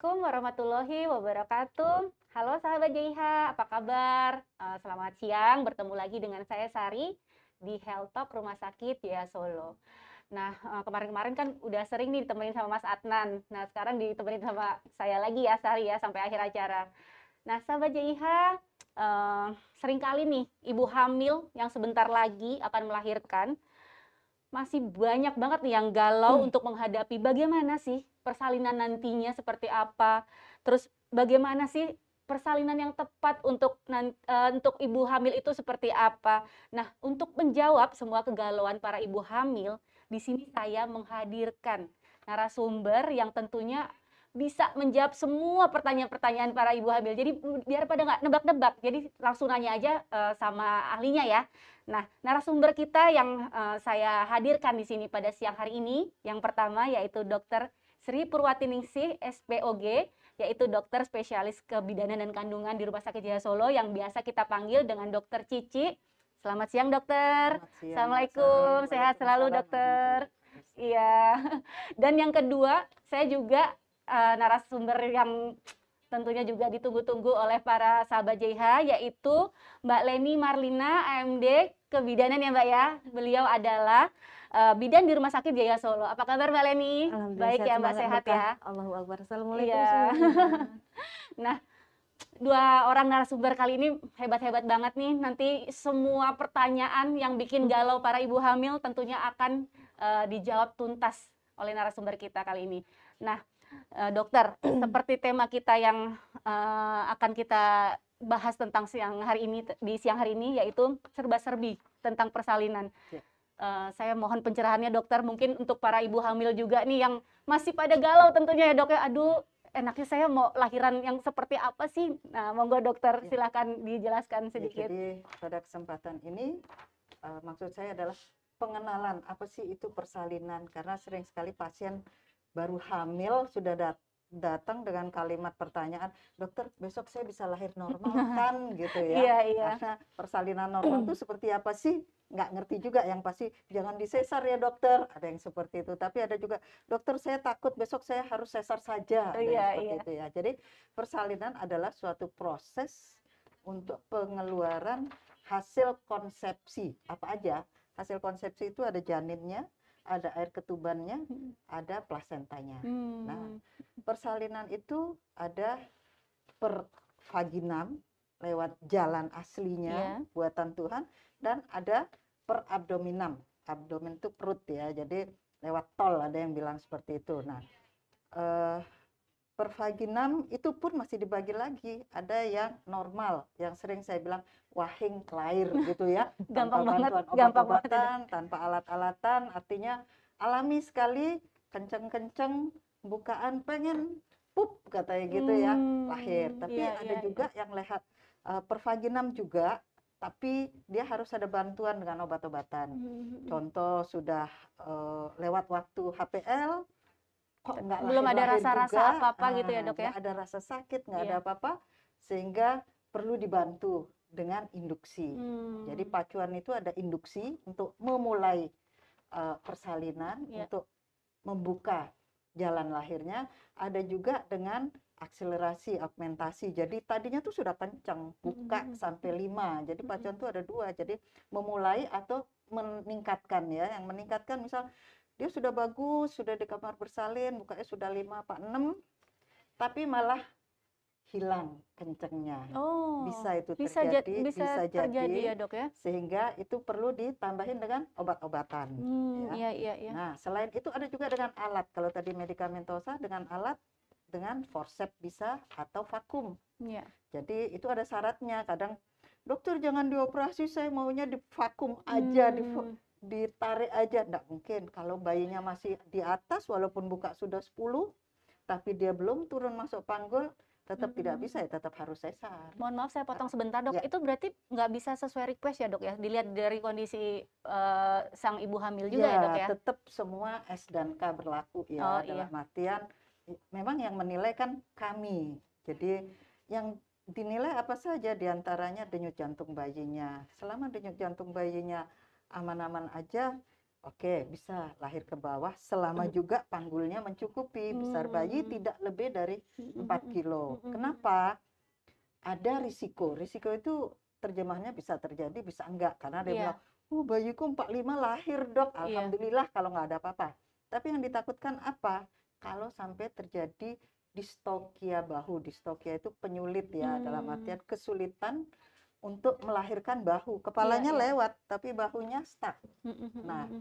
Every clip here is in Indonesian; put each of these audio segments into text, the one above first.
Assalamualaikum warahmatullahi wabarakatuh. Halo sahabat JIH, apa kabar? Selamat siang, bertemu lagi dengan saya Sari di Health Talk Rumah Sakit Jaya Solo. Nah, kemarin-kemarin kan udah sering nih ditemenin sama Mas Adnan. Nah, sekarang ditemenin sama saya lagi ya, Sari ya, sampai akhir acara. Nah, sahabat JIH, sering kali nih ibu hamil yang sebentar lagi akan melahirkan masih banyak banget nih yang galau untuk menghadapi bagaimana sih persalinan nantinya seperti apa. Terus bagaimana sih persalinan yang tepat untuk ibu hamil itu seperti apa. Nah, untuk menjawab semua kegalauan para ibu hamil, di sini saya menghadirkan narasumber yang tentunya bisa menjawab semua pertanyaan-pertanyaan para ibu hamil. Jadi biar pada nggak nebak-nebak, jadi langsung nanya aja sama ahlinya ya. Nah, narasumber kita yang saya hadirkan di sini pada siang hari ini, yang pertama yaitu Dr. Sri Purwatiningsih, SPOG, yaitu dokter spesialis kebidanan dan kandungan di Rumah Sakit Jaya Solo yang biasa kita panggil dengan Dokter Cici. Selamat siang, dokter. Selamat siang, Assalamualaikum, sehat selalu, dokter. Iya. Dan yang kedua, saya juga narasumber yang tentunya juga ditunggu-tunggu oleh para sahabat JH, yaitu Mbak Leni Marlina, AMD Kebidanan ya Mbak ya. Beliau adalah bidan di Rumah Sakit Jaya Solo. Apa kabar Mbak Leni? Baik ya Mbak, sehat ya? Allahu Akbar. Assalamualaikum Iya. semuanya. Nah, dua orang narasumber kali ini hebat-hebat banget nih. Nanti semua pertanyaan yang bikin galau para ibu hamil tentunya akan dijawab tuntas oleh narasumber kita kali ini. Nah, dokter, seperti tema kita yang akan kita bahas tentang di siang hari ini yaitu serba-serbi tentang persalinan. Ya. Saya mohon pencerahannya dokter, mungkin untuk para ibu hamil juga nih yang masih pada galau tentunya ya dok ya. Aduh, enaknya saya mau lahiran yang seperti apa sih? Nah, monggo dokter, Ya. silakan dijelaskan Ya, sedikit. jadi pada kesempatan ini maksud saya adalah pengenalan apa sih itu persalinan, karena sering sekali pasien baru hamil sudah datang dengan kalimat pertanyaan, dokter besok saya bisa lahir normal kan gitu ya. Iya, iya. Karena persalinan normal itu seperti apa sih, nggak ngerti juga. Yang pasti jangan disesar ya dokter, ada yang seperti itu. Tapi ada juga, dokter saya takut besok saya harus sesar saja, ada yang Iya, seperti iya. itu ya. Jadi persalinan adalah suatu proses untuk pengeluaran hasil konsepsi. Apa aja? Hasil konsepsi itu ada janinnya, ada air ketubannya, ada plasentanya. Nah, persalinan itu ada per vaginam lewat jalan aslinya buatan Tuhan, dan ada per abdominam. Abdomen itu perut ya, jadi lewat tol, ada yang bilang seperti itu. Nah, per vaginam itu pun masih dibagi lagi. Ada yang normal, yang sering saya bilang wahing lahir gitu ya. Gampang banget, Tanpa bantuan gampang banget. obat-obatan, tanpa alat-alatan, artinya alami sekali, kenceng-kenceng, bukaan pengen pup katanya gitu ya, lahir. Tapi Iya, ada iya, juga yang lihat per vaginam juga, tapi dia harus ada bantuan dengan obat-obatan. Contoh sudah lewat waktu HPL, kok nggak belum ada lahir-lahir rasa-rasa juga, apa-apa gitu ya dok ya? nggak ada rasa sakit, nggak Iya. ada apa-apa, sehingga perlu dibantu dengan induksi. Jadi pacuan itu ada induksi untuk memulai persalinan, untuk membuka jalan lahirnya. Ada juga dengan akselerasi, augmentasi. Jadi tadinya tuh sudah kencang, buka sampai 5. Jadi pacuan itu ada 2. Jadi memulai atau meningkatkan ya. Yang meningkatkan misal dia sudah bagus, sudah di kamar bersalin, bukanya sudah 5 apa 6, tapi malah hilang kencengnya. Oh, Bisa itu bisa terjadi, bisa terjadi ya dok ya? sehingga itu perlu ditambahin dengan obat-obatan. Ya. Iya, iya, iya. Nah, selain itu ada juga dengan alat. Kalau tadi medikamentosa, dengan alat, dengan forceps bisa, atau vakum. Iya. Jadi itu ada syaratnya. Kadang dokter jangan dioperasi, saya maunya di vakum aja, ditarik aja. Nggak mungkin. Kalau bayinya masih di atas, walaupun buka sudah 10, tapi dia belum turun masuk panggul, tetap tidak bisa ya, tetap harus sesar. Mohon maaf saya potong sebentar dok, Ya. itu berarti nggak bisa sesuai request ya dok ya? Dilihat dari kondisi sang ibu hamil juga ya dok ya? Tetap semua S dan K berlaku ya. Oh, dalam iya. artian memang yang menilai kan kami. Jadi yang dinilai apa saja, diantaranya denyut jantung bayinya. Selama denyut jantung bayinya aman-aman aja, Oke, bisa lahir ke bawah selama juga panggulnya mencukupi. Besar bayi tidak lebih dari 4 kilo. Kenapa? Ada risiko. Risiko itu terjemahnya bisa terjadi, bisa enggak. Karena dia bilang, bayiku 45 lahir, Dok. Alhamdulillah kalau nggak ada apa-apa. Tapi yang ditakutkan apa? Kalau sampai terjadi distokia bahu. Distokia itu penyulit ya, dalam artian kesulitan untuk melahirkan bahu. Kepalanya lewat, tapi bahunya stuck. Nah,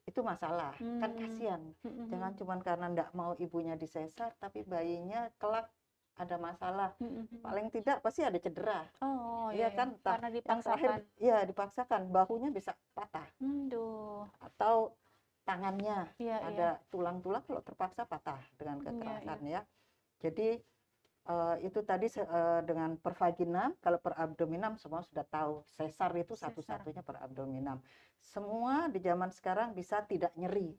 itu masalah. Kan kasihan. Jangan cuma karena enggak mau ibunya disesar, tapi bayinya kelak ada masalah. Paling tidak pasti ada cedera. Oh, iya kan? Karena Yang dipaksakan. terakhir, ya dipaksakan. Bahunya bisa patah. Atau tangannya ada tulang-tulang kalau terpaksa patah dengan kekerasan ya. Jadi itu tadi dengan per vaginam, kalau per abdominam semua sudah tahu. Sesar itu satu-satunya per abdominam. Semua di zaman sekarang bisa tidak nyeri.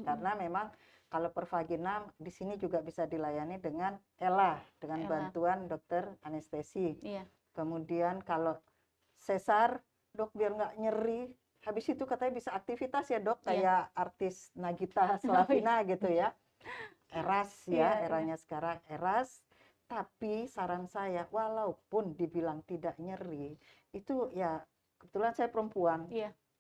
Karena memang kalau per vaginam di sini juga bisa dilayani dengan ELA, dengan bantuan dokter anestesi. Kemudian kalau sesar, Dok biar nggak nyeri. Habis itu katanya bisa aktivitas ya, Dok, kayak artis Nagita Slavina gitu ya. Eras ya, eranya sekarang eras. Tapi saran saya, walaupun dibilang tidak nyeri, itu ya kebetulan saya perempuan.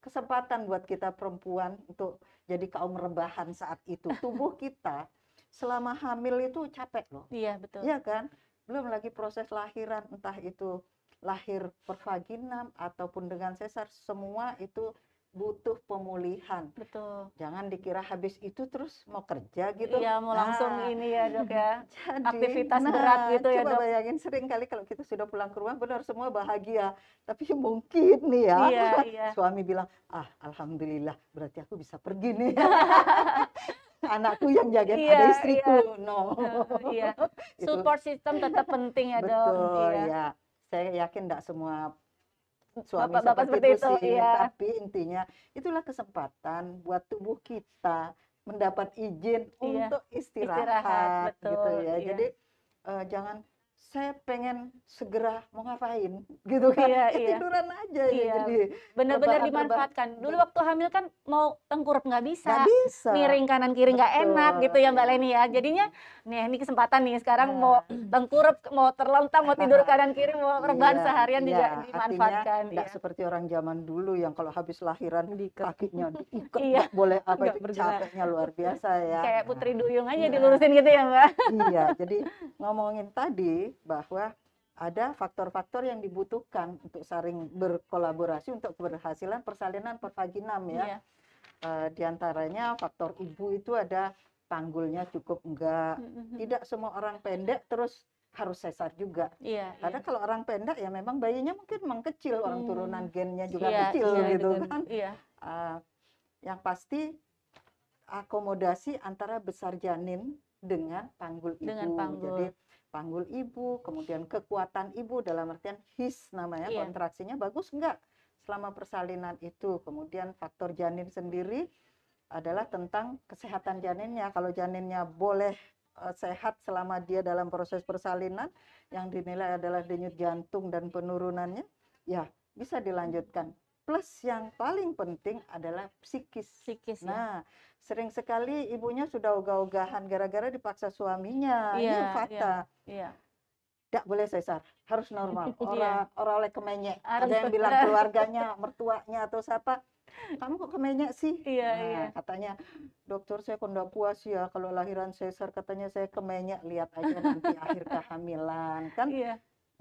Kesempatan buat kita perempuan untuk jadi kaum rebahan saat itu. Tubuh kita selama hamil itu capek loh. Iya, betul. Iya kan? Belum lagi proses lahiran, entah itu lahir per vaginam ataupun dengan sesar, semua itu butuh pemulihan. Betul. Jangan dikira habis itu terus mau kerja gitu. Iya, mau langsung ini ya, Dok ya. Jadi, aktivitas berat gitu ya, Dok. Coba bayangin sering kali kalau kita sudah pulang ke rumah benar semua bahagia. Tapi mungkin nih ya, suami bilang, alhamdulillah berarti aku bisa pergi nih. Anakku yang jagain ada istriku. No. Support system tetap penting ya, Dok. Betul, ya. Saya yakin enggak semua suami Bapak seperti itu sih, iya. tapi intinya itulah kesempatan buat tubuh kita mendapat izin untuk istirahat betul, gitu ya. Jadi jangan saya pengen segera mau ngapain gitu kan, tiduran aja ya. Jadi benar-benar dimanfaatkan. Dulu waktu hamil kan mau tengkurap nggak bisa, miring kanan kiri nggak enak gitu ya Mbak Leni ya. Jadinya nih ini kesempatan nih sekarang mau tengkurap, mau terlentang, mau tidur kanan kiri, mau rebahan seharian juga dimanfaatkan. Tidak seperti orang zaman dulu yang kalau habis lahiran kakinya diikat, nggak boleh apa itu capeknya luar biasa ya. Kayak Putri Duyung aja dilurusin gitu ya Mbak. Iya, jadi ngomongin tadi bahwa ada faktor-faktor yang dibutuhkan untuk saling berkolaborasi untuk keberhasilan persalinan per vaginam ya. Di antaranya faktor ibu itu ada panggulnya cukup enggak. Tidak semua orang pendek terus harus sesar juga. Karena kalau orang pendek ya memang bayinya mungkin memang kecil, orang turunan gennya juga kecil gitu kan. Yang pasti akomodasi antara besar janin dengan panggul ibu. Jadi panggul ibu, kemudian kekuatan ibu dalam artian his namanya, kontraksinya bagus enggak selama persalinan itu. Kemudian faktor janin sendiri adalah tentang kesehatan janinnya. Kalau janinnya boleh sehat selama dia dalam proses persalinan, yang dinilai adalah denyut jantung dan penurunannya, ya bisa dilanjutkan. Plus yang paling penting adalah psikis. Nah, sering sekali ibunya sudah ogah-ogahan gara-gara dipaksa suaminya. Ini fakta. Tidak boleh sesar, harus normal. Orang oleh kemenyek. Ada yang bilang keluarganya, mertuanya atau siapa, kamu kok kemenyek sih? Katanya, dokter saya kok nggak puas ya kalau lahiran sesar, katanya saya kemenyek, lihat aja nanti akhir kehamilan. Kan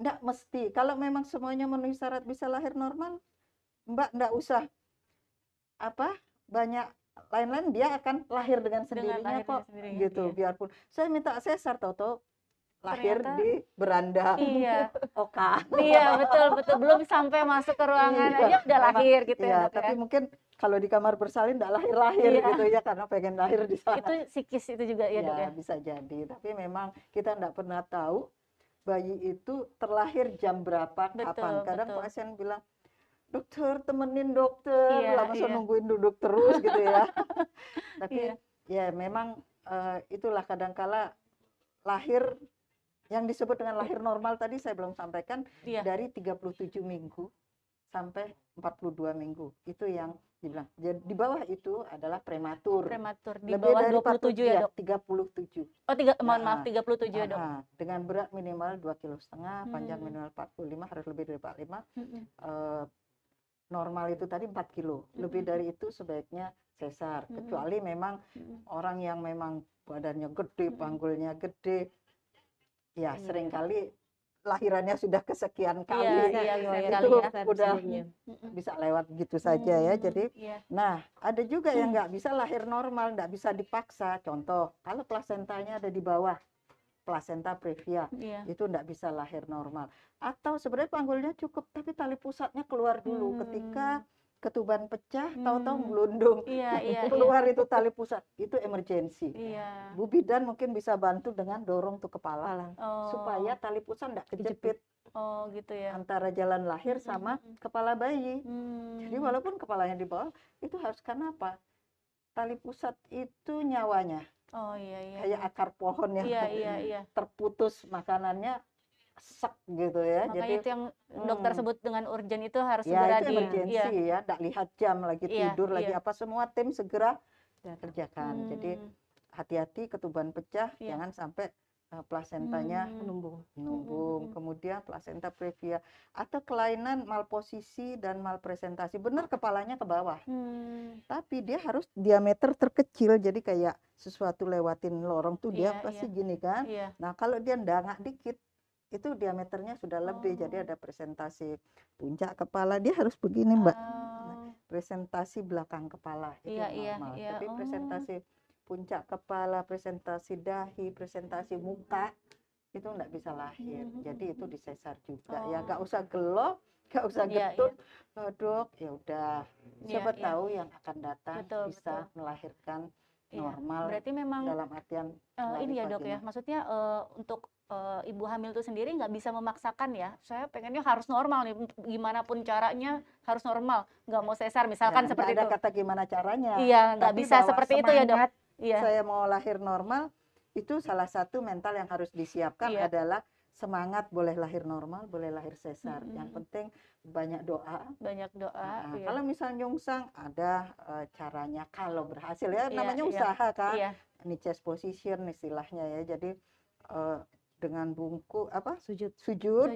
nggak mesti. Kalau memang semuanya memenuhi syarat bisa lahir normal, Mbak nggak usah banyak lain-lain, dia akan lahir dengan sendirinya kok gitu. Biarpun saya minta sesar, tahu-tahu lahir di beranda. Oka. Betul belum sampai masuk ke ruangan aja udah lahir gitu ya. Tapi mungkin kalau di kamar bersalin enggak lahir-lahir gitu ya, karena pengen lahir di sana. Itu psikis itu juga ya, Dok ya. Bisa jadi, tapi memang kita enggak pernah tahu bayi itu terlahir jam berapa, kapan. Kadang pasien bilang, dokter temenin dokter, lama nungguin duduk terus gitu ya. Tapi ya memang itulah kadangkala lahir yang disebut dengan lahir normal tadi saya belum sampaikan, dari 37 minggu sampai 42 minggu. Itu yang dibilang. Jadi di bawah itu adalah prematur. Prematur di Lebih bawah dari 27 ya, Dok? 37. Oh, mohon maaf, 37 ya, Dok. Dengan berat minimal 2,5 kg, panjang Hmm. minimal 45, harus lebih dari 45. Mm-mm. Normal itu tadi 4 kilo. Lebih dari itu sebaiknya sesar. Kecuali memang orang yang memang badannya gede, panggulnya gede, ya seringkali lahirannya sudah kesekian kali, itu udah bisa lewat gitu saja ya. Jadi, nah ada juga yang nggak bisa lahir normal, nggak bisa dipaksa. Contoh, kalau plasentanya ada di bawah, plasenta previa, itu nggak bisa lahir normal. Atau sebenarnya panggulnya cukup, tapi tali pusatnya keluar dulu. Ketika ketuban pecah, tahu-tahu melundung, keluar itu tali pusat, itu emergensi. Bu bidan mungkin bisa bantu dengan dorong tuh kepala, supaya tali pusat nggak kejepit. Oh gitu ya. Antara jalan lahir sama kepala bayi. Jadi walaupun kepalanya di bawah, itu harus karena apa? Tali pusat itu nyawanya. Kayak akar pohon yang terputus makanannya, sek gitu ya. Makanya jadi itu yang dokter sebut dengan urgent itu harus ya segera itu emergensi ya, tidak lihat jam lagi tidur lagi apa, semua tim segera kerjakan. Jadi hati-hati ketuban pecah, jangan sampai plasentanya menumbung. Kemudian plasenta previa atau kelainan malposisi dan malpresentasi, benar kepalanya ke bawah, tapi dia harus diameter terkecil, jadi kayak sesuatu lewatin lorong tuh dia pasti gini kan. Nah kalau dia ndangak dikit, itu diameternya sudah lebih, jadi ada presentasi puncak kepala, dia harus begini Mbak. Presentasi belakang kepala itu normal, tapi presentasi puncak kepala, presentasi dahi, presentasi muka itu nggak bisa lahir. Jadi itu disesar juga ya, nggak usah gelo, nggak usah getut. Dok, ya udah, siapa tahu yang akan datang bisa melahirkan normal. Berarti memang dalam artian ini ya Dok ya, maksudnya untuk ibu hamil itu sendiri nggak bisa memaksakan ya, saya pengennya harus normal nih, gimana pun caranya harus normal, nggak mau sesar misalkan ya, seperti itu. Ada kata gimana caranya. Iya, nggak bisa seperti itu ya Dok. Saya mau lahir normal, itu salah satu mental yang harus disiapkan adalah semangat, boleh lahir normal, boleh lahir sesar. Yang penting banyak doa. Banyak doa. Kalau misalnya nyungsang, ada caranya kalau berhasil ya, namanya usaha kan. Ini chest position istilahnya ya. Jadi dengan bungku sujud,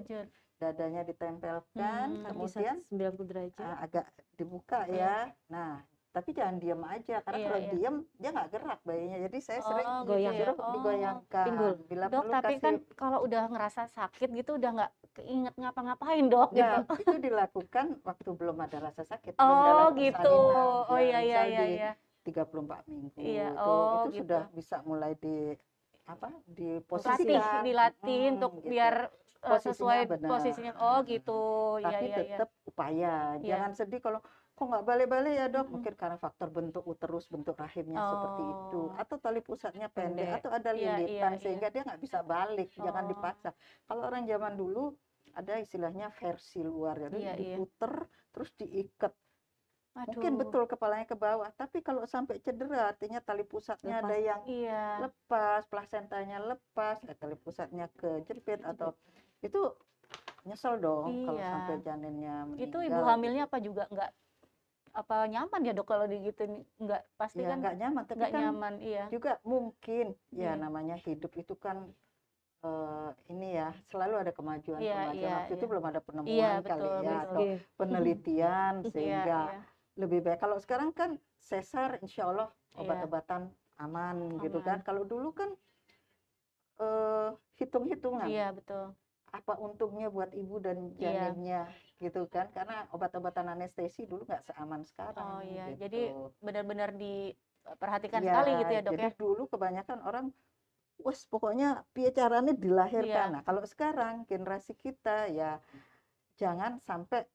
dadanya ditempelkan, kemudian 90 derajat agak dibuka ya. Nah, tapi jangan diam aja, karena kalau diam dia nggak gerak bayinya. Jadi saya sering suruh digoyangkan. Bila Dok, perlu tapi kan kalau udah ngerasa sakit gitu udah nggak keinget ngapa-ngapain Dok ya, gitu. Itu dilakukan waktu belum ada rasa sakit, belum dalam gitu. iya. 34 minggu itu sudah bisa mulai diposisikan, dilatih untuk gitu. biar sesuai benar. Posisinya. Gitu. Tapi tetap upaya, jangan sedih kalau kok nggak balik-balik ya Dok. Mungkin karena faktor bentuk uterus, bentuk rahimnya seperti itu, atau tali pusatnya pendek, atau ada lilitan sehingga dia nggak bisa balik. Jangan dipaksa. Kalau orang zaman dulu ada istilahnya versi luar, jadi diputer terus diikat. Mungkin betul kepalanya ke bawah, tapi kalau sampai cedera artinya tali pusatnya ada yang lepas, plasentanya lepas, tali pusatnya kejepit, atau itu nyesel dong kalau sampai janinnya meninggal. Itu ibu hamilnya apa juga nggak nyaman ya Dok kalau digituin? Nggak, pasti kan nggak nyaman, tapi nggak kan nyaman, juga mungkin ya namanya hidup itu kan ini ya, selalu ada kemajuan. Waktu itu belum ada penemuan kali ya, atau penelitian, sehingga lebih baik. Kalau sekarang kan sesar, insya Allah obat-obatan aman gitu kan. Kalau dulu kan hitung-hitungan. Betul. Apa untungnya buat ibu dan janinnya gitu kan, karena obat-obatan anestesi dulu nggak seaman sekarang. Gitu. Jadi benar-benar diperhatikan sekali gitu ya Dok. Jadi dulu kebanyakan orang wes pokoknya piye caranya dilahirkan. Nah kalau sekarang generasi kita ya jangan sampai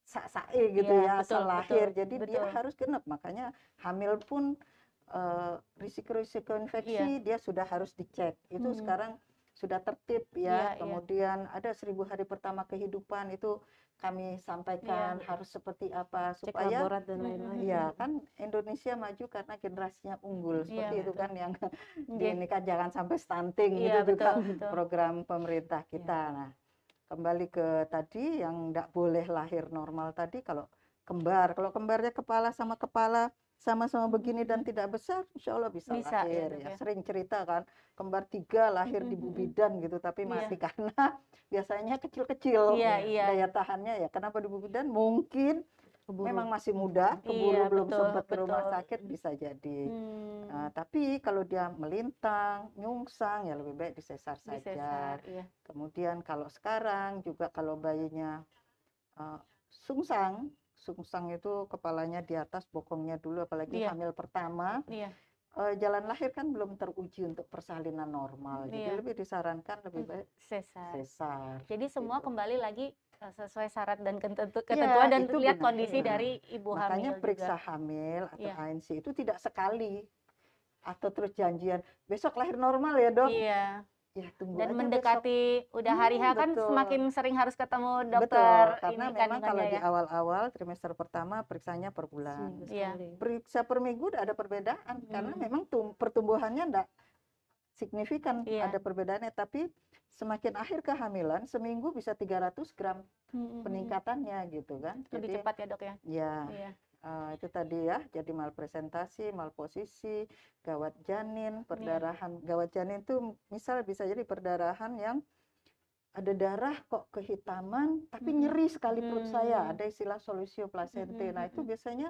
sak-sae gitu asal lahir. Jadi dia harus genep, makanya hamil pun risiko-risiko infeksi dia sudah harus dicek. Itu sekarang sudah tertib ya. Kemudian ada 1000 hari pertama kehidupan, itu kami sampaikan harus seperti apa supaya dan lain-lain. Ya kan Indonesia maju karena generasinya unggul seperti itu kan, yang dinikah jangan sampai stunting, itu juga program pemerintah kita. Nah kembali ke tadi yang tidak boleh lahir normal tadi, kalau kembarnya kepala sama kepala sama-sama begini dan tidak besar, insya Allah bisa Bisa ya, lahir Dok, ya. ya. Sering cerita kan, kembar 3 lahir di Bubidan gitu, tapi Iya. mati karena biasanya kecil-kecil Iya. daya tahannya ya. Kenapa di Bubidan? Mungkin Keburu. memang masih muda, keburu Iya, belum betul, sempat ke rumah betul. sakit, bisa jadi. Hmm, Tapi kalau dia melintang, nyungsang, ya lebih baik disesar saja. disesar, iya. Kemudian kalau sekarang juga kalau bayinya sungsang itu kepalanya di atas, bokongnya dulu, apalagi Iya. hamil pertama, Iya. jalan lahir kan belum teruji untuk persalinan normal. Jadi Iya. lebih disarankan lebih baik Sesar. sesar. Jadi semua gitu. kembali lagi sesuai syarat dan Ya, ketentuan dan itu lihat benar. kondisi Nah, dari ibu makanya hamil periksa juga. hamil atau Iya. ANC itu tidak sekali atau terus janjian besok lahir normal ya dok. Iya. Ya tunggu Dan aja mendekati udah hari H kan betul. semakin sering harus ketemu Betul, dokter karena ini memang kalau kandungannya di ya. awal-awal trimester pertama periksanya per bulan. Seminggu Iya. sekali. Periksa per minggu udah ada perbedaan karena memang pertumbuhannya enggak signifikan, Iya. ada perbedaannya, tapi semakin akhir kehamilan seminggu bisa 300 gram peningkatannya gitu kan. Lebih Jadi cepat ya dok ya. ya Iya. itu tadi ya, jadi malpresentasi, malposisi, gawat janin, perdarahan. Gawat janin itu misal bisa jadi perdarahan yang ada darah kok kehitaman tapi nyeri sekali perut saya, ada istilah solusio placente. Nah itu biasanya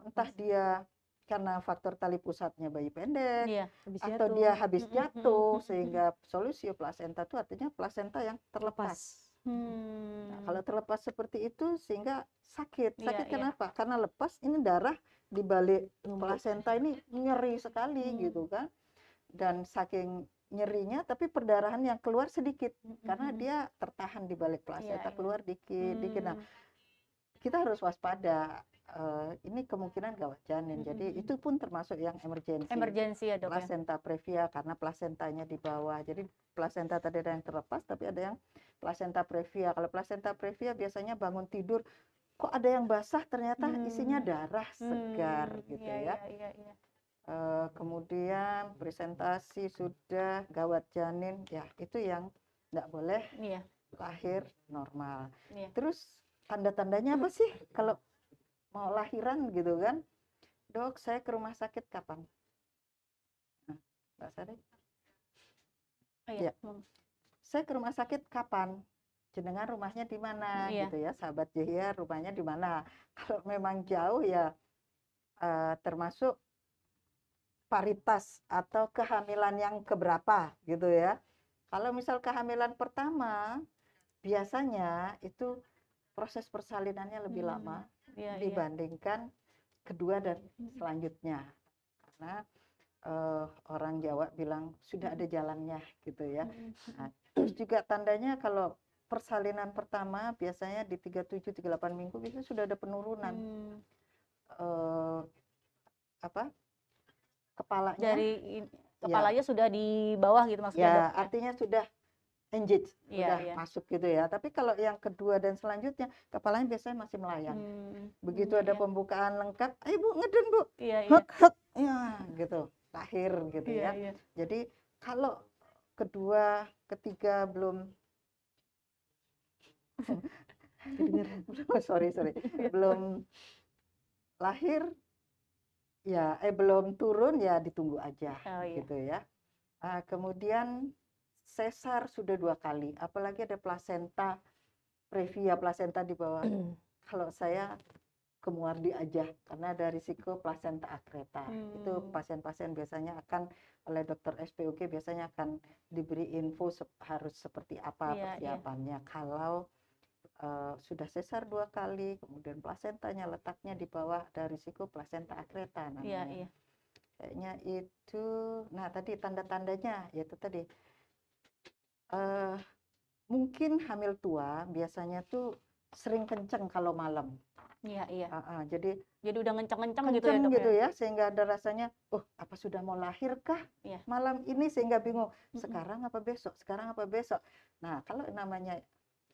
entah dia karena faktor tali pusatnya bayi pendek, Iya. atau dia habis jatuh, sehingga solusio placenta itu artinya plasenta yang terlepas. Nah, kalau terlepas seperti itu sehingga sakit. Iya, Sakit iya. kenapa? Karena lepas ini darah di balik plasenta ini nyeri sekali gitu kan. Dan saking nyerinya tapi perdarahan yang keluar sedikit karena dia tertahan di balik plasenta, Iya. keluar dikit. Nah, kita harus waspada. Ini kemungkinan gawat janin. Jadi itu pun termasuk yang emergensi. Emergensi ya dok ya. Plasenta previa karena plasentanya di bawah. Jadi plasenta tadi ada yang terlepas tapi ada yang plasenta previa. Kalau plasenta previa biasanya bangun tidur kok ada yang basah, ternyata isinya darah segar gitu ya. Iya. Kemudian presentasi sudah, gawat janin, ya itu yang nggak boleh lahir normal. Iya. Terus tanda-tandanya apa sih kalau mau lahiran gitu kan? Dok, saya ke rumah sakit kapan? Nah, Mbak Sari? Iya. Saya ke rumah sakit kapan? Jenengan rumahnya di mana? Iya. Gitu ya, sahabat Jehia rumahnya di mana? Kalau memang jauh ya termasuk paritas atau kehamilan yang keberapa gitu ya. Kalau misal kehamilan pertama, biasanya itu proses persalinannya lebih lama dibandingkan kedua dan selanjutnya. Karena orang Jawa bilang sudah ada jalannya gitu ya. Nah, terus juga tandanya kalau persalinan pertama biasanya di 37-38 minggu biasanya sudah ada penurunan. Kepalanya dari kepalanya sudah di bawah gitu maksudnya ya, dok, artinya sudah engage, sudah iya. masuk gitu ya. Tapi kalau yang kedua dan selanjutnya kepalanya biasanya masih melayang. Begitu ada pembukaan lengkap, ayo bu ngeden bu, hek ya gitu, lahir gitu ya. Jadi kalau kedua ketiga belum belum lahir ya belum turun ya ditunggu aja gitu ya. Kemudian sesar sudah 2 kali, apalagi ada plasenta previa, plasenta di bawah. Kalau saya ke Muardi aja karena ada risiko plasenta akreta. Itu pasien-pasien biasanya akan oleh dokter SPOG biasanya akan diberi info harus seperti apa persiapannya. Kalau sudah sesar 2 kali, kemudian plasentanya letaknya di bawah, ada risiko plasenta akreta namanya. Kayaknya itu. Nah tadi tanda-tandanya yaitu tadi mungkin hamil tua biasanya tuh sering kenceng kalau malam. Jadi udah kenceng gitu ya dok gitu ya, sehingga ada rasanya apa sudah mau lahir kah malam ini, sehingga bingung sekarang apa besok. Nah kalau namanya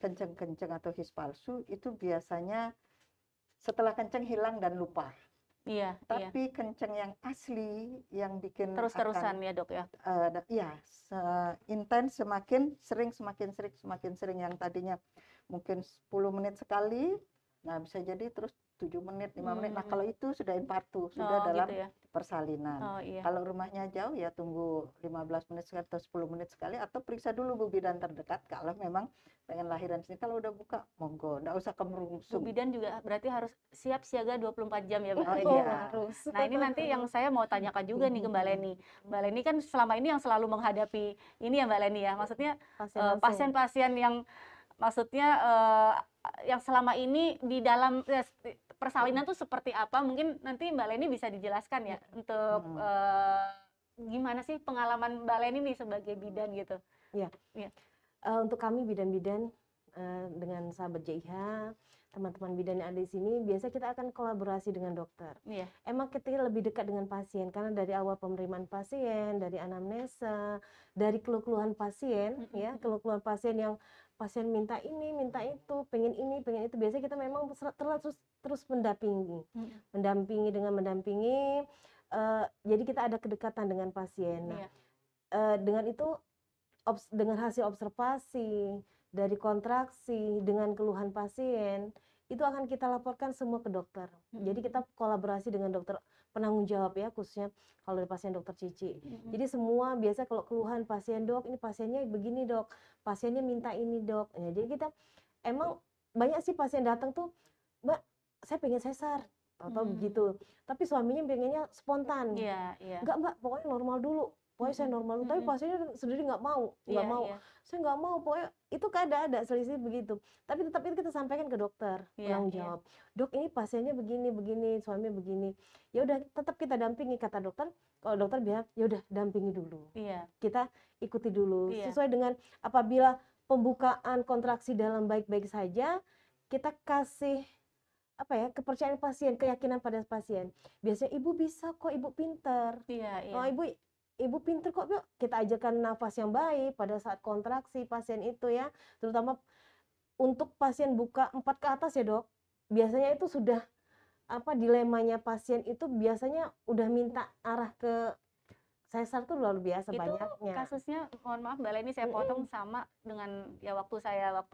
kenceng-kenceng atau his palsu itu biasanya setelah kenceng hilang dan lupa. Iya, iya. Tapi kenceng yang asli yang bikin Terus-terusan ya dok ya. ya intens semakin sering yang tadinya mungkin 10 menit sekali, nah bisa jadi terus 7 menit, 5 menit. Nah, kalau itu sudah infartu, sudah dalam gitu ya. persalinan. Iya. Kalau rumahnya jauh ya tunggu 15 menit sekali atau 10 menit sekali, atau periksa dulu Bu Bidan terdekat kalau memang pengen lahiran sini. Kalau udah buka, monggo, nggak usah Bu kemerungsung. Bidan juga berarti harus siap siaga 24 jam ya Mbak Oh, Leni? iya. Harus. Nah ini nanti yang saya mau tanyakan juga nih ke Mbak Leni. Mbak Leni kan selama ini yang selalu menghadapi ini ya Mbak Leni ya, maksudnya pasien-pasien yang maksudnya yang selama ini di dalam persalinan tuh seperti apa? Mungkin nanti Mbak Leni bisa dijelaskan ya untuk gimana sih pengalaman Mbak Leni nih sebagai bidan gitu? Iya. Untuk kami bidan-bidan dengan sahabat JIH, teman-teman bidan yang ada di sini, biasa kita akan kolaborasi dengan dokter. Iya. Emang kita lebih dekat dengan pasien karena dari awal penerimaan pasien, dari anamnesa, dari keluhan pasien, ya keluhan pasien yang pasien minta ini, minta itu, pengen ini, pengen itu. Biasanya kita memang terus mendampingi, mendampingi. Jadi kita ada kedekatan dengan pasien. Nah, dengan itu dengan hasil observasi dari kontraksi dengan keluhan pasien itu akan kita laporkan semua ke dokter. Jadi kita kolaborasi dengan dokter penanggung jawab ya, khususnya kalau dari pasien dokter Cici. Jadi semua biasa kalau keluhan pasien, dok ini pasiennya begini dok, pasiennya minta ini dok. Nah, jadi kita emang banyak sih pasien datang tuh, Mbak saya pengen sesar atau begitu, tapi suaminya pengennya spontan. Enggak Mbak, pokoknya normal dulu. Pokoknya saya normal dulu, tapi pasiennya sendiri nggak mau. Saya nggak mau, pokoknya itu ada selisih begitu. Tapi tetap itu kita sampaikan ke dokter penanggung jawab. Dok ini pasiennya begini, suaminya begini. Ya udah tetap kita dampingi, kata dokter. Kalau dokter bilang ya udah dampingi dulu. Kita ikuti dulu sesuai dengan apabila pembukaan kontraksi dalam baik-baik saja, kita kasih kepercayaan pasien, keyakinan pada pasien. Biasanya ibu bisa kok, ibu pinter. Oh ibu pinter kok, yuk kita ajarkan nafas yang baik pada saat kontraksi pasien itu ya, terutama untuk pasien buka 4 ke atas ya dok, biasanya itu sudah dilemanya pasien itu biasanya udah minta arah ke sesar tuh luar biasa itu banyaknya. Kasusnya, mohon maaf Mbak Leni saya potong, sama dengan ya waktu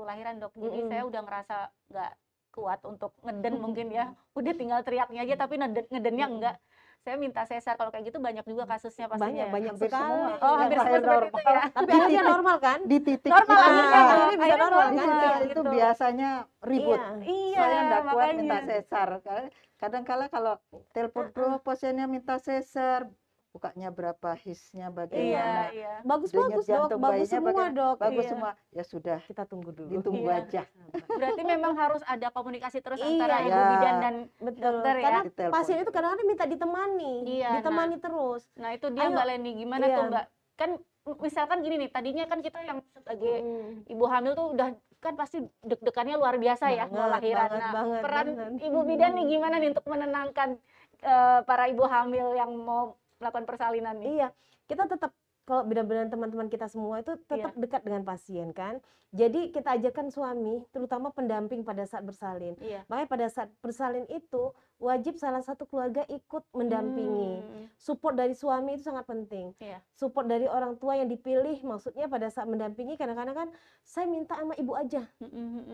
lahiran dok, jadi saya udah ngerasa nggak kuat untuk ngeden mungkin ya, udah tinggal teriaknya aja tapi ngedennya enggak. Saya minta sesar, kalau kayak gitu banyak juga kasusnya pastinya. Banyak sekali. Hampir semua seperti itu ya. Tapi akhirnya normal kan? Di titik normal akhirnya bisa normal kan? Itu biasanya ribut. Saya enggak kuat makanya. minta sesar. Kadang-kala kalau telepon pasiennya minta sesar, bukanya berapa, hisnya bagaimana, bagus dok, bagus semua dok, bagus semua. Ya sudah, kita tunggu dulu, ditunggu aja. Berarti memang harus ada komunikasi terus antara ibu bidan dan dokter ya. Karena pasien itu kadang-kadang minta ditemani, ditemani terus. Nah itu dia Mbak Leni, gimana tuh Mbak? Kan misalkan gini nih, tadinya kan kita yang sebagai ibu hamil tuh udah kan pasti deg-degannya luar biasa ya mau lahiran. Nah peran ibu bidan nih gimana nih untuk menenangkan para ibu hamil yang mau melakukan persalinan nih? Iya, kita tetap kalau benar-benar teman-teman kita semua itu tetap dekat dengan pasien kan. Jadi kita ajarkan suami, terutama pendamping pada saat bersalin. Makanya pada saat bersalin itu wajib salah satu keluarga ikut mendampingi. Support dari suami itu sangat penting. Support dari orang tua yang dipilih, maksudnya pada saat mendampingi kadang-kadang kan saya minta sama ibu aja.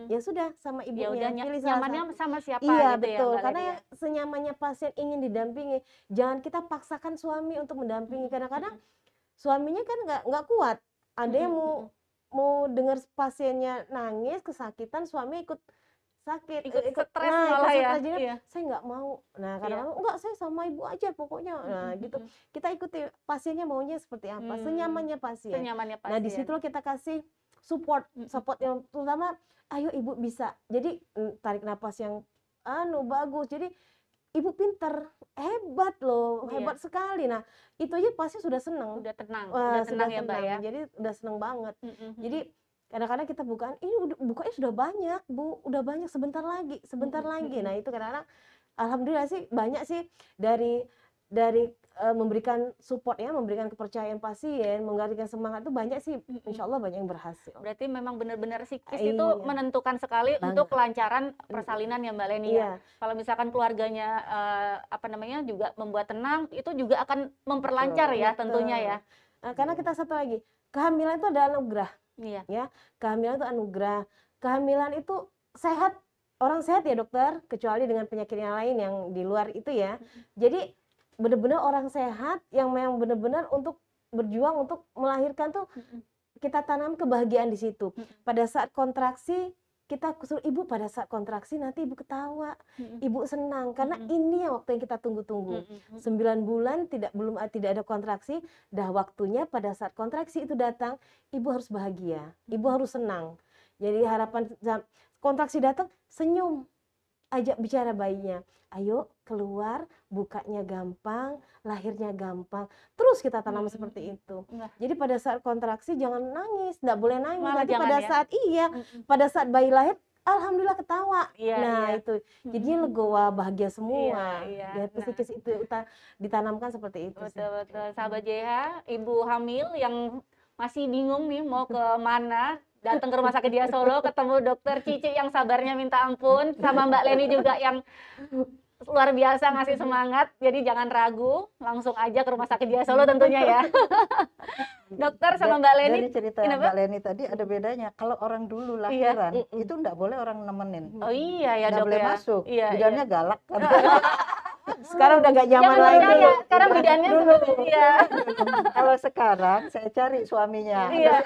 Ya sudah sama ibunya. Ya udah nyamannya sama siapa iya, gitu betul. ya. Karena senyamannya pasien ingin didampingi. Jangan kita paksakan suami untuk mendampingi. Kadang-kadang suaminya kan nggak kuat. Ada yang mau dengar pasiennya nangis, kesakitan, suami ikut sakit, ikut stres malah ya. Jadi saya nggak mau. Nah kadang-kadang enggak, saya sama ibu aja pokoknya. Nah gitu. Kita ikuti pasiennya maunya seperti apa, senyamannya pasien. Nah di situ kita kasih support yang terutama, ayo ibu bisa. Jadi tarik napas yang bagus. Jadi ibu pinter, hebat loh, hebat sekali. Nah itu aja pasti sudah senang, udah tenang, sudah ya Mbak ya. Jadi udah senang banget. Jadi kadang-kadang kita bukaan, ini bukanya sudah banyak Bu, udah banyak, sebentar lagi. Nah itu kadang-kadang alhamdulillah sih banyak sih dari memberikan support ya, memberikan kepercayaan pasien, memberikan semangat itu banyak sih, insya Allah banyak yang berhasil. Berarti memang benar-benar psikis Iya. itu menentukan sekali untuk kelancaran persalinan ya Mbak Leni ya. Iya. Kalau misalkan keluarganya juga membuat tenang, itu juga akan memperlancar ya tentunya ya. Nah, karena kita satu lagi, kehamilan itu adalah anugerah. Iya. Ya, kehamilan itu anugerah. Kehamilan itu sehat, orang sehat ya dokter, kecuali dengan penyakit yang lain yang di luar itu ya. Jadi benar-benar orang sehat yang memang benar-benar untuk berjuang untuk melahirkan tuh kita tanam kebahagiaan di situ. Pada saat kontraksi kita suruh ibu, pada saat kontraksi nanti ibu ketawa, ibu senang karena ini yang waktu yang kita tunggu-tunggu. 9 bulan tidak ada kontraksi, dah waktunya pada saat kontraksi itu datang, ibu harus bahagia, ibu harus senang. Jadi harapan kontraksi datang, senyum, ajak bicara bayinya, ayo keluar, bukanya gampang, lahirnya gampang, terus kita tanam seperti itu. Jadi pada saat kontraksi jangan nangis, nggak boleh nangis. Nanti pada saat pada saat bayi lahir, alhamdulillah ketawa. Itu jadinya legowo, bahagia semua. Ya, psikis itu ditanamkan seperti itu. Betul. Sahabat JH, ibu hamil yang masih bingung nih mau ke mana, datang ke Rumah Sakit Dia Solo, ketemu dokter Cici yang sabarnya minta ampun, sama Mbak Leni juga yang luar biasa ngasih semangat. Jadi jangan ragu, langsung aja ke Rumah Sakit Dia Solo tentunya ya. Dokter sama Mbak Leni. Dari cerita Mbak Leni tadi ada bedanya. Kalau orang dulu lahiran itu enggak boleh orang nemenin. Oh iya ya Nggak dok boleh ya. masuk. Iya, Bidannya galak kan. Sekarang udah nggak zaman Jangan lagi. percaya, sekarang bidannya Dulu. iya. Kalau sekarang saya cari suaminya. Iya.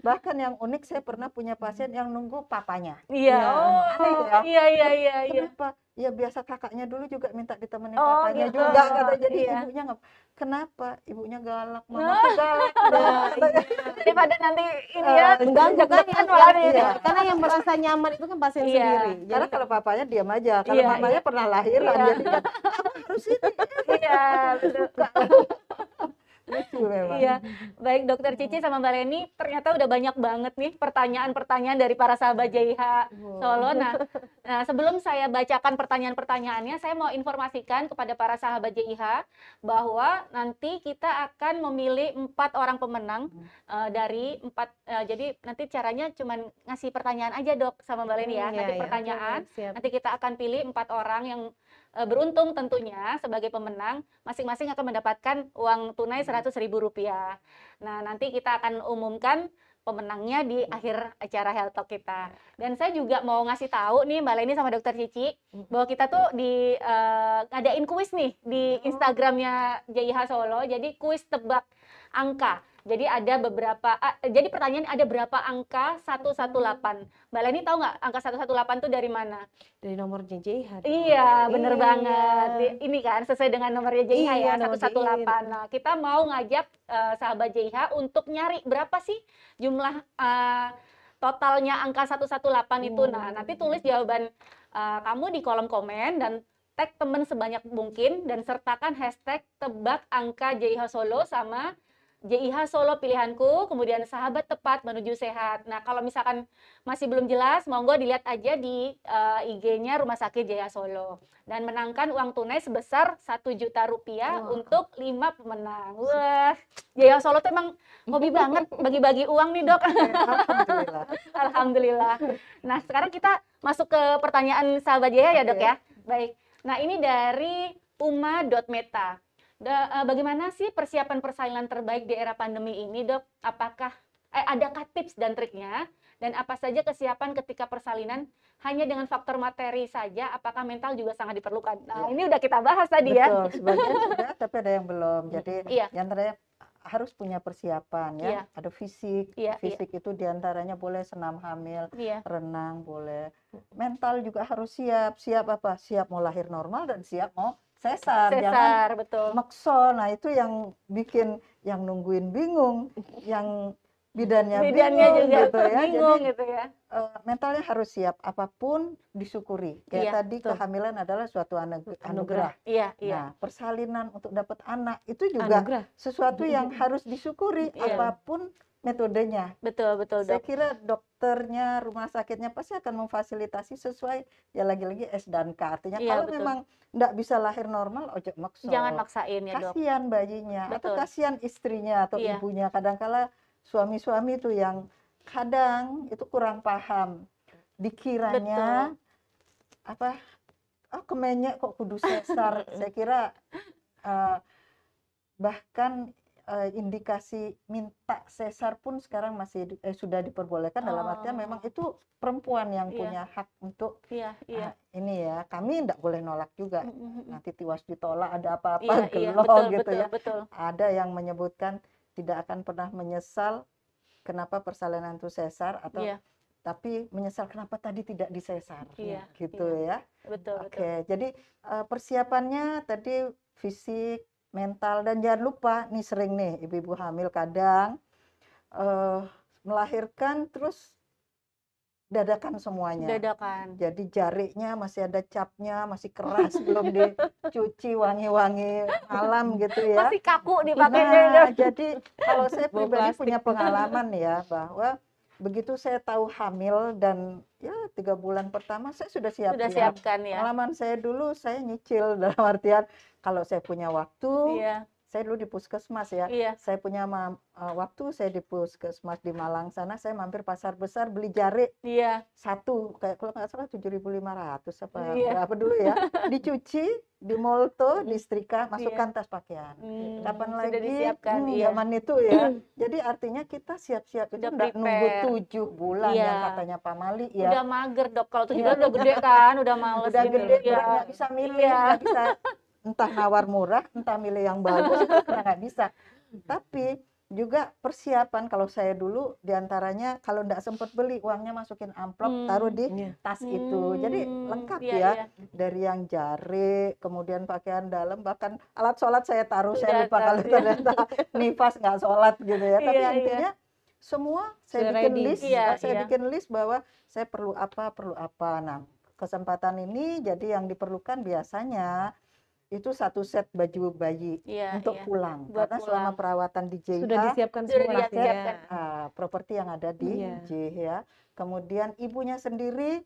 Bahkan yang unik, saya pernah punya pasien yang nunggu papanya. Iya. Oh, Aneh ya. iya. Kenapa? Ya biasa kakaknya dulu juga minta ditemenin Oh, papanya gitu. juga kata. Jadi Iya. ibunya nggak. Kenapa? Ibunya galak, mama tuh galak. Daripada nanti ini ya mengganggu kan deg-degan malah ya, ya. karena yang merasa nyaman itu kan pasien Iya. sendiri. Karena kalau papanya diam aja, kalau Iya, mamanya pernah lahiran, Iya. jadi kan harus ini. Iya, betul. Lucu memang. Iya, baik Dokter Cici sama Mbak Leni, ternyata udah banyak banget nih pertanyaan-pertanyaan dari para sahabat JIH Solo. Nah, sebelum saya bacakan pertanyaan-pertanyaannya, saya mau informasikan kepada para sahabat JIH bahwa nanti kita akan memilih 4 orang pemenang dari 4. Jadi nanti caranya cuman ngasih pertanyaan aja dok sama Mbak Leni ya. Nanti pertanyaan, nanti kita akan pilih 4 orang yang beruntung tentunya sebagai pemenang, masing-masing akan mendapatkan uang tunai Rp100.000. Nah, nanti kita akan umumkan pemenangnya di akhir acara Health Talk kita. Dan saya juga mau ngasih tahu nih Mbak Leni sama Dokter Cici bahwa kita tuh ngadain kuis nih di Instagramnya JIH Solo. Jadi kuis tebak angka. Jadi ada beberapa, jadi pertanyaan ada berapa angka 118. Mbak Leni tahu nggak angka 118 itu dari mana? Dari nomor JIH. Iya, bener banget. Ini kan sesuai dengan nomornya JIH ya, nomor 118. Nah, kita mau ngajak sahabat JIH untuk nyari berapa sih jumlah totalnya angka 118 itu. Nah, nanti tulis jawaban kamu di kolom komen dan tag teman sebanyak mungkin dan sertakan hashtag tebak angka JIH Solo sama JIH Solo pilihanku, kemudian sahabat tepat menuju sehat. Nah, kalau misalkan masih belum jelas, monggo dilihat aja di IG-nya Rumah Sakit JIH Solo. Dan menangkan uang tunai sebesar Rp1.000.000 untuk 5 pemenang. Wah, JIH Solo tuh emang hobi banget bagi-bagi uang nih dok. Alhamdulillah. Alhamdulillah. Nah, sekarang kita masuk ke pertanyaan sahabat JIH ya dok ya. Baik, nah ini dari uma.meta. Bagaimana sih persiapan persalinan terbaik di era pandemi ini, dok? Apakah adakah tips dan triknya? Dan apa saja kesiapan ketika persalinan hanya dengan faktor materi saja? Apakah mental juga sangat diperlukan? Nah, ini udah kita bahas tadi ya. Betul, sebagian sudah, tapi ada yang belum. Jadi diantaranya harus punya persiapan ya. Ada fisik, fisik itu diantaranya boleh senam hamil, renang boleh. Mental juga harus siap. Siap apa? Siap mau lahir normal dan siap mau sesar, jangan betul. makso. Nah itu yang bikin yang nungguin bingung, yang bidannya bingung juga gitu ya. Bingung Jadi gitu ya. Mentalnya harus siap, apapun disyukuri. Kayak tadi kehamilan adalah suatu anugerah. Iya. Nah persalinan untuk dapat anak itu juga sesuatu yang harus disyukuri. Apapun metodenya. Betul, betul, Saya Dok. kira dokternya, rumah sakitnya pasti akan memfasilitasi sesuai ya lagi-lagi S dan K. Artinya Iya, kalau betul. memang nggak bisa lahir normal, ojo makso. Jangan maksain ya, Dok. Kasihan bayinya atau Betul. kasihan istrinya atau Iya. ibunya. Kadang-kala suami-suami itu yang kadang itu kurang paham. Dikiranya apa? Oh, kemenyek kok kudu sesar. Saya kira bahkan indikasi minta sesar pun sekarang masih sudah diperbolehkan, dalam artian memang itu perempuan yang Iya. punya hak untuk Iya, iya. ini ya, kami tidak boleh nolak juga. Nanti tiwas ditolak ada apa-apa Iya, iya, gelo betul, gitu betul, ya. betul. Ada yang menyebutkan tidak akan pernah menyesal kenapa persalinan itu sesar, atau Iya, tapi menyesal kenapa tadi tidak disesar. Iya, Gitu iya. ya. betul, betul. Oke, jadi persiapannya tadi fisik, mental, dan jangan lupa nih, sering nih ibu-ibu hamil kadang melahirkan terus dadakan semuanya. Dadakan. Jadi jarinya masih ada capnya, masih keras, belum dicuci wangi-wangi malam gitu ya. Masih kaku dipakainya, Dok. Nah, jadi kalau saya Bau pribadi plastik. punya pengalaman ya, bahwa begitu saya tahu hamil dan ya 3 bulan pertama saya sudah Sudah siap-siap. siapkan ya. Pengalaman saya dulu, saya nyicil dalam artian kalau saya punya waktu, Iya, saya dulu di puskesmas ya. iya. Saya punya waktu, saya di puskesmas di Malang sana, saya mampir pasar besar beli jari Iya. satu, kayak kalau nggak salah 7.500 apa Iya. berapa dulu ya. Dicuci, dimolto, disetrika, masukkan tas pakaian. Kapan Sudah lagi? disiapkan, iya. Zaman itu ya. Jadi artinya kita siap-siap itu Sudah nggak nunggu prepare. 7 bulan Iya. yang katanya Pak Mali ya. Udah mager, Dok. Kalau 7 Iya. bulan udah gede kan, udah males Udah gitu. gede, Iya. udah nggak bisa milih, Iya. nggak bisa entah nawar murah, entah milih yang bagus, itu udah nggak bisa. Tapi juga persiapan, kalau saya dulu diantaranya kalau nggak sempat beli, uangnya masukin amplop, taruh di Iya. tas itu. Jadi lengkap Iya, ya, iya. dari yang jari, kemudian pakaian dalam, bahkan alat sholat saya taruh, Sudah saya lupa kalau taruh, ternyata nifas nggak sholat gitu ya. Tapi Iya, iya. intinya semua saya Sudah bikin ready. list, Iya, saya iya. bikin list bahwa saya perlu apa. Nah, kesempatan ini jadi yang diperlukan biasanya itu 1 set baju bayi Iya, untuk iya. pulang. Buat Karena selama pulang. perawatan di JH, Sudah disiapkan Sudah semua disiapkan. properti yang ada di Iya. JH ya. Kemudian ibunya sendiri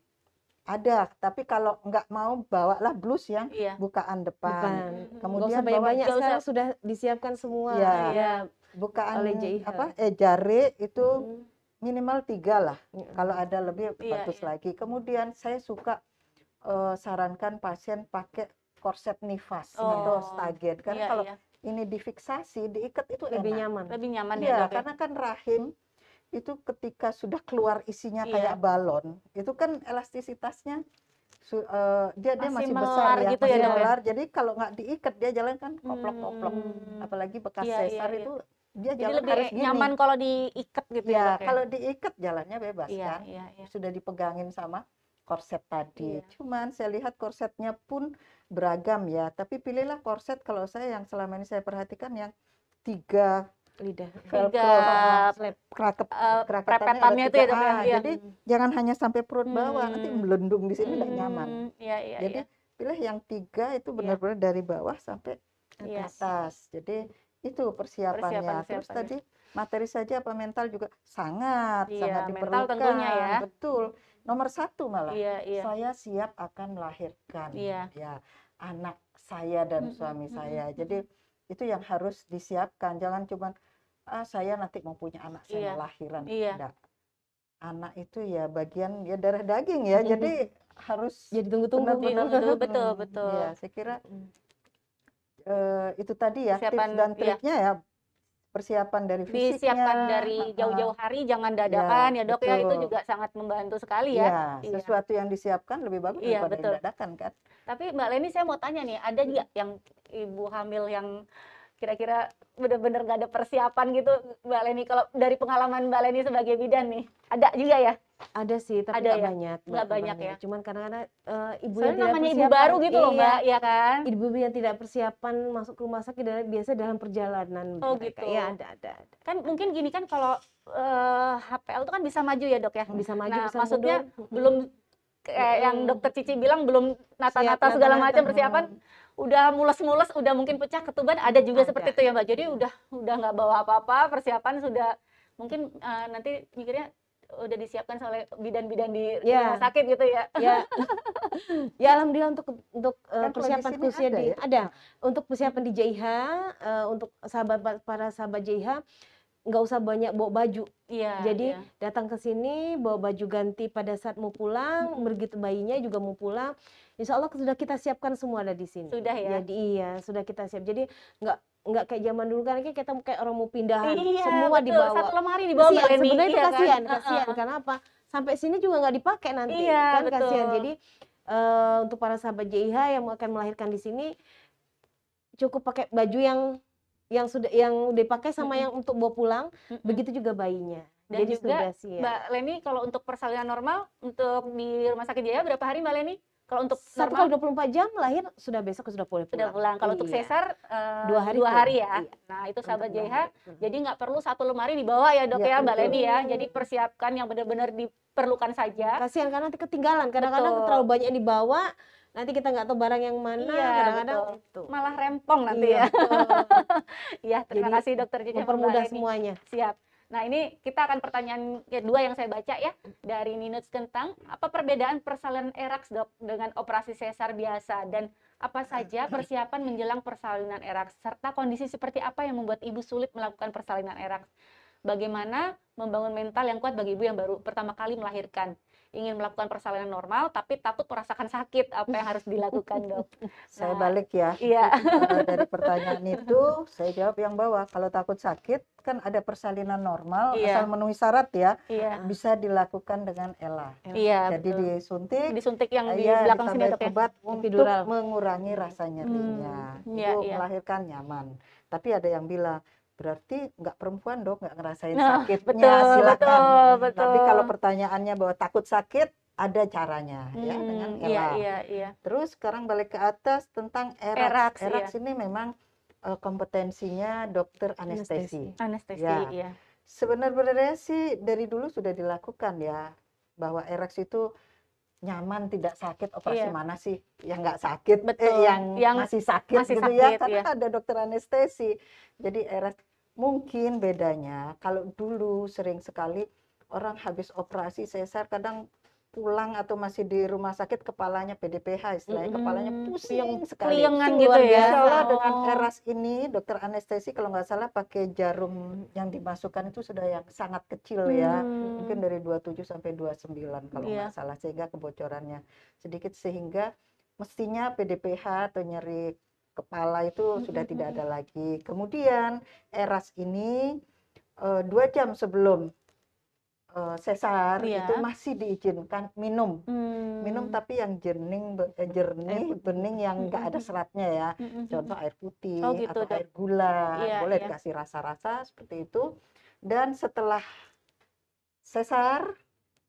ada, tapi kalau nggak mau bawalah blus yang Iya. bukaan depan. depan. Nggak Kemudian usah banyak-banyak, Nggak usah. sekarang sudah disiapkan semua. Iya. Iya. bukaan Oleh JIH. jari itu Mm. minimal 3 lah. Mm. Kalau ada lebih Iya, bagus iya. lagi. Kemudian saya suka sarankan pasien pakai korset nifas atau Oh. stagen, karena Iya, kalau iya. ini difiksasi, diikat itu Lebih enak. nyaman. Lebih nyaman ya, Iya, Dok ya. karena kan rahim itu ketika sudah keluar isinya Iya. kayak balon, itu kan elastisitasnya dia Masih masih melar besar ya, gitu ya, masih Dok ya? melar. Jadi kalau nggak diikat dia jalan kan koplok-koplok. Apalagi bekas Iya, iya, sesar iya. itu dia Jadi jalan lebih harus gini. nyaman kalau diikat gitu ya, Ya, Dok ya. kalau diikat jalannya bebas Iya, kan. iya, iya. Sudah dipegangin sama korset tadi. Iya. Cuman saya lihat korsetnya pun beragam ya. Tapi pilihlah korset, kalau saya yang selama ini saya perhatikan yang 3 Lidah. velcro, Slap. Prepetannya itu ya, Dok ya. Iya. Jadi jangan hanya sampai perut bawah, nanti melendung di sini tidak nyaman. Iya, iya, Jadi iya. pilih yang 3 itu benar-benar dari bawah sampai ke Iya. atas. Jadi itu persiapannya. Terus Persiapannya. tadi materi saja apa mental juga sangat Iya, mental diperlukan. tentunya ya. Betul. Nomor 1 malah. Iya, iya. Saya siap akan melahirkan Iya. ya anak saya dan suami saya. Jadi itu yang harus disiapkan. Jangan cuma saya nanti mau punya anak, saya Iya. mau lahiran. Iya. Enggak. Anak itu ya bagian ya darah daging ya. Jadi harus Jadi tunggu-tunggu. benar-benar Betul, betul, betul. Ya, saya kira itu tadi ya Persiapan, tips dan iya. triknya ya, persiapan dari fisiknya. Disiapkan dari jauh-jauh hari, jangan dadakan ya, Dok ya. Itu betul. juga sangat membantu sekali Ya, ya. Iya. sesuatu yang disiapkan lebih bagus Iya, daripada betul. yang dadakan kan. Tapi Mbak Leni, saya mau tanya nih, ada nggak yang ibu hamil yang kira-kira benar-benar nggak ada persiapan gitu, Mbak Leni? Kalau dari pengalaman Mbak Leni sebagai bidan nih, ada juga ya? Ada sih, tapi Ada nggak ya? banyak. Nggak banyak ya? Cuman kadang-kadang ibu yang Soalnya tidak namanya ibu persiapan. baru gitu loh, Iya. Mbak, ya kan? Ibu yang tidak persiapan masuk ke rumah sakit biasa dalam perjalanan Oh, mereka. gitu. Ya, ada. Kan mungkin gini kan, kalau HPL itu kan bisa maju ya, Dok ya? Bisa maju, Nah, bisa maksudnya mundur. belum kayak yang dokter Cici bilang, belum nata-nata Siap, segala nata-nata. macam persiapan, udah mules-mules, udah mungkin pecah ketuban, ada juga Ada. seperti itu ya, Mbak. Jadi udah nggak bawa apa-apa, persiapan sudah mungkin nanti mikirnya udah disiapkan oleh bidan-bidan di Ya. rumah sakit gitu ya. Ya, ya alhamdulillah untuk Kan kalau di persiapan sini khususnya ada ya? ada untuk persiapan di JIH, untuk para sahabat JIH nggak usah banyak bawa baju. Iya, Jadi iya. datang ke sini bawa baju ganti pada saat mau pulang, begitu bayinya juga mau pulang. Insya Allah sudah kita siapkan semua ada di sini. Sudah ya? Jadi iya, sudah kita siap. Jadi nggak kayak zaman dulu kan kita kayak orang mau pindahan, Iya, semua betul. dibawa. Satu lemari dibawa Mbak Kasihan, Leni. sebenarnya itu Iya kan? kasihan, Heeh. karena apa? Sampai sini juga nggak dipakai nanti, Iya, kan betul. kasihan. Jadi untuk para sahabat JIH yang akan melahirkan di sini cukup pakai baju yang dipakai sama yang untuk bawa pulang, begitu juga bayinya. Dan Jadi juga sudah siap. Mbak Leni kalau untuk persalinan normal untuk di Rumah Sakit Jaya berapa hari Mbak Leni? Kalau untuk 1 normal kali 24 jam lahir sudah besok sudah boleh sudah pulang. pulang. Kalau untuk Iya. sesar 2 hari 2 hari ya. pulang. Iya. Nah, itu Untuk sahabat 2 JH. hari. Jadi nggak perlu 1 lemari dibawa ya dok Iya, ya Mbak betul. Leni ya. Jadi persiapkan yang benar-benar diperlukan saja. Kasihan karena nanti ketinggalan. Kadang-kadang Betul. terlalu banyak yang dibawa, nanti kita nggak tahu barang yang mana. Iya, Kadang-kadang betul. itu. Malah rempong nanti Iya, ya. betul. Iya, terima Jadi, kasih dokter Cica Mbak Mempermudah Leni. semuanya. Siap. Nah, ini kita akan pertanyaan kedua yang saya baca ya dari Ninus Kentang. Apa perbedaan persalinan eraks dok dengan operasi sesar biasa dan apa saja persiapan menjelang persalinan eraks serta kondisi seperti apa yang membuat ibu sulit melakukan persalinan eraks? Bagaimana membangun mental yang kuat bagi ibu yang baru pertama kali melahirkan? Ingin melakukan persalinan normal tapi takut merasakan sakit, apa yang harus dilakukan dok? Saya Nah, balik ya. Iya. Dari pertanyaan itu, saya jawab yang bawah. Kalau takut sakit, kan ada persalinan normal, Iya. asal memenuhi syarat ya, Iya. bisa dilakukan dengan ELA. Iya, Jadi betul. disuntik, Disuntik yang di ya, belakang sini ditambahin dok ya. obat untuk Epidural. mengurangi rasa nyerinya. iya, Itu iya. melahirkan nyaman. Tapi ada yang bilang, berarti nggak perempuan dok, nggak ngerasain Nah, sakitnya, betul, silakan. betul. Tapi kalau pertanyaannya bahwa takut sakit, ada caranya ya dengan Iya, ELA. iya, iya. Terus sekarang balik ke atas tentang Eraks, ERAKS. ERAKS ini memang kompetensinya dokter anestesi. Anestesi, Ya. iya. Sebenarnya sih dari dulu sudah dilakukan ya, bahwa ERAKS itu nyaman, tidak sakit. Operasi Iya. mana sih yang nggak sakit, Betul. yang masih sakit masih gitu sakit, ya, karena iya. ada dokter anestesi. Jadi ERAKS mungkin bedanya kalau dulu sering sekali orang habis operasi sesar kadang pulang atau masih di rumah sakit kepalanya PDPH istilahnya, kepalanya pusing sekali. Keliengan Itu gitu luar ya. Insya Allah dengan Oh. ERAS ini dokter anestesi kalau nggak salah pakai jarum yang dimasukkan itu sudah yang sangat kecil ya, mungkin dari 27 sampai 29 kalau Iya. nggak salah, sehingga kebocorannya sedikit, sehingga mestinya PDPH atau nyeri kepala itu sudah tidak ada lagi. Kemudian ERAS ini 2 jam sebelum sesar Iya. itu masih diizinkan minum. Minum tapi yang jernih, bening yang nggak ada seratnya ya. Contoh air putih Oh, gitu, atau Dok. air gula, Iya, boleh iya. dikasih rasa-rasa seperti itu. Dan setelah sesar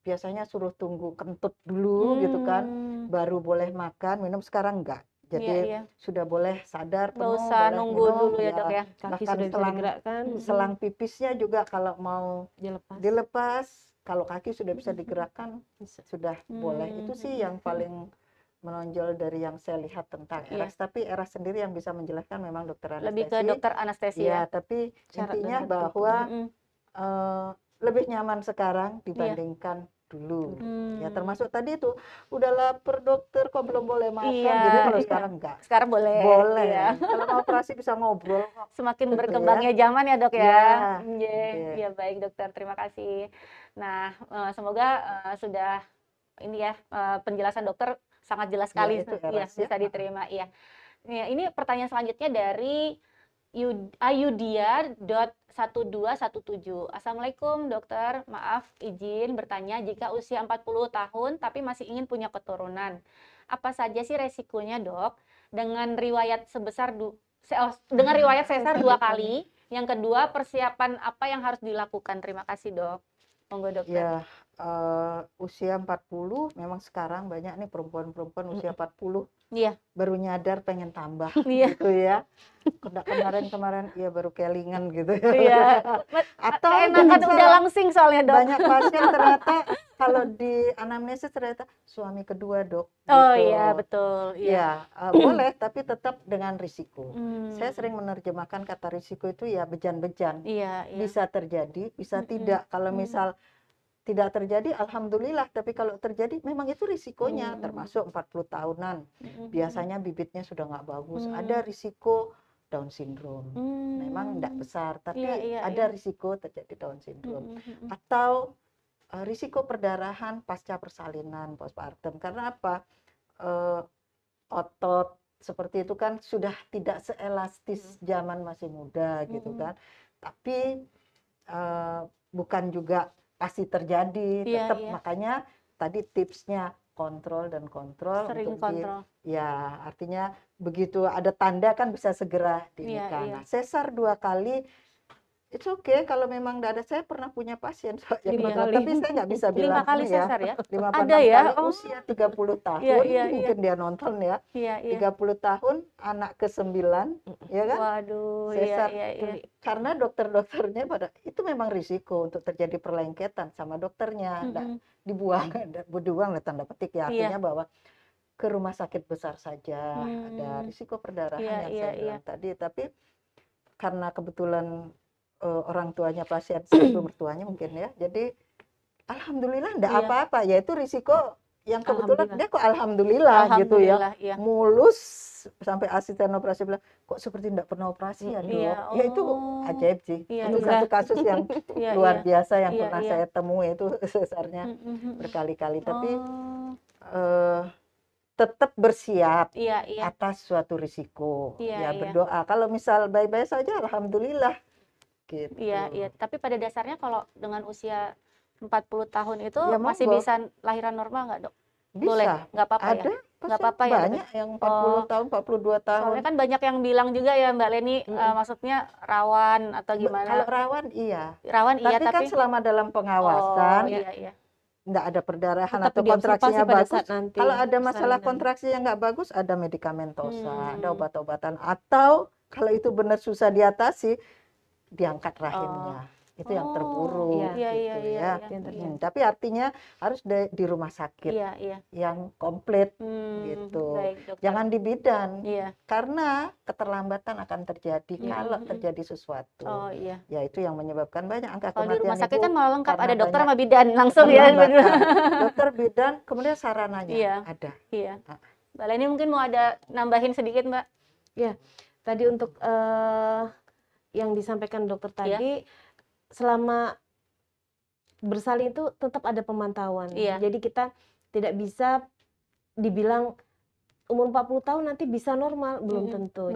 biasanya suruh tunggu kentut dulu gitu kan, baru boleh makan, minum. Sekarang enggak. Jadi Iya, iya. sudah boleh sadar Nggak penuh, usah boleh nunggu minum, dulu ya dok ya. Kaki Bahkan sudah bisa digerakkan, selang pipisnya juga kalau mau dilepas. dilepas, kalau kaki sudah bisa digerakkan, Bisa. sudah boleh. Itu sih yang paling menonjol dari yang saya lihat tentang Iya. ERAS. Tapi ERAS sendiri yang bisa menjelaskan memang dokter anestesi. Lebih ke dokter anestesi Ya, ya. tapi Syarat intinya dan bahwa Mm-mm. lebih nyaman sekarang dibandingkan dulu. Ya, termasuk tadi itu udah lapar dokter kok belum boleh makan. Iya, Jadi kalau iya. sekarang enggak. Sekarang boleh. Boleh. Iya. Kalau mau operasi bisa ngobrol kok. Semakin berkembangnya zaman ya dok ya. Ya, Iya, iya. iya, baik dokter, terima kasih. Nah, semoga sudah ini ya penjelasan dokter sangat jelas sekali, itu ya, ERAS ya. bisa diterima. Iya. Ini pertanyaan selanjutnya dari Ayudia.1217. Assalamualaikum dokter, maaf izin bertanya, jika usia 40 tahun tapi masih ingin punya keturunan, apa saja sih resikonya dok? Dengan riwayat dengan riwayat sesar 2 kali. Yang kedua, persiapan apa yang harus dilakukan? Terima kasih dok. Monggo dokter. Ya, usia 40, memang sekarang banyak nih perempuan-perempuan usia 40 Iya. baru nyadar pengen tambah Iya. gitu ya. Kemarin ya baru kelingan gitu ya. Iya. Atau Enakan udah langsing soalnya, Dok. banyak pasien ternyata kalau di anamnesis ternyata suami kedua, Dok. Oh Gitu. iya, betul. Iya. Ya, boleh tapi tetap dengan risiko. Saya sering menerjemahkan kata risiko itu ya bejan-bejan. Iya, iya. Bisa terjadi, bisa tidak. Kalau misal tidak terjadi, alhamdulillah. Tapi kalau terjadi, memang itu risikonya. Termasuk 40 tahunan. Biasanya bibitnya sudah nggak bagus. Ada risiko Down syndrome. Memang tidak besar, tapi ada risiko terjadi Down syndrome. Atau risiko perdarahan pasca persalinan, postpartum. Karena apa? Otot seperti itu kan sudah tidak seelastis zaman masih muda gitu kan. Tapi bukan juga pasti terjadi, tetap makanya tadi tipsnya kontrol dan kontrol. Sering untuk kontrol. Ya, artinya begitu ada tanda kan bisa segera dinikah. Nah, sesar 2 kali, it's okay kalau memang tidak ada. Saya pernah punya pasien yang 5 kedua, kali. tapi saya nggak bisa 5 bilang kali ini ya. sesar ya? 5 Ada ya? kali usia 30 tahun, mungkin dia nonton ya. 30 tahun, anak ke-9, ya kan? Waduh, Sesar. iya. Karena dokter-dokternya itu memang risiko untuk terjadi perlengketan sama dokternya. Dibuang tanda petik ya, artinya bahwa ke rumah sakit besar saja ada risiko perdarahan yang saya bilang tadi. Tapi karena kebetulan orang tuanya pasien, ibu mertuanya mungkin ya, jadi alhamdulillah enggak apa-apa, yaitu risiko yang kebetulan dia kok alhamdulillah gitu ya, mulus sampai asisten operasi bilang kok seperti enggak pernah operasi ya, Dok. Ya itu ajaib sih, itu satu kasus yang luar biasa yang pernah saya temui, itu sesarnya berkali-kali. Tapi tetap bersiap atas suatu risiko, ya berdoa. Kalau misal baik-baik saja, alhamdulillah. Gitu. Iya. Tapi pada dasarnya kalau dengan usia 40 tahun itu masih bisa lahiran normal nggak, Dok? Bisa. Boleh, nggak apa-apa ya? Nggak apa-apa ya? Banyak yang 40 tahun, 42 tahun. Soalnya kan banyak yang bilang juga ya, Mbak Leni, maksudnya rawan atau gimana? Kalau rawan iya. Rawan iya, tapi kan selama dalam pengawasan, nggak ada perdarahan atau kontraksinya bagus. Kalau ada masalah kontraksi yang nggak bagus, ada medikamentosa, ada obat-obatan. Atau kalau itu benar susah diatasi, diangkat rahimnya. Itu yang terburuk. Iya. Tapi artinya harus di rumah sakit yang komplit gitu. Baik, jangan di bidan. Karena keterlambatan akan terjadi kalau terjadi sesuatu. Ya itu yang menyebabkan banyak angka kematian. Kalau di rumah sakit kan malah lengkap, ada dokter sama bidan langsung ya. Dokter, bidan, kemudian sarananya ada. Iya. Mbak Leni mungkin mau ada nambahin sedikit, Mbak? Ya, tadi untuk yang disampaikan dokter tadi, selama bersalin itu tetap ada pemantauan. Jadi kita tidak bisa dibilang umur 40 tahun nanti bisa normal, belum tentu.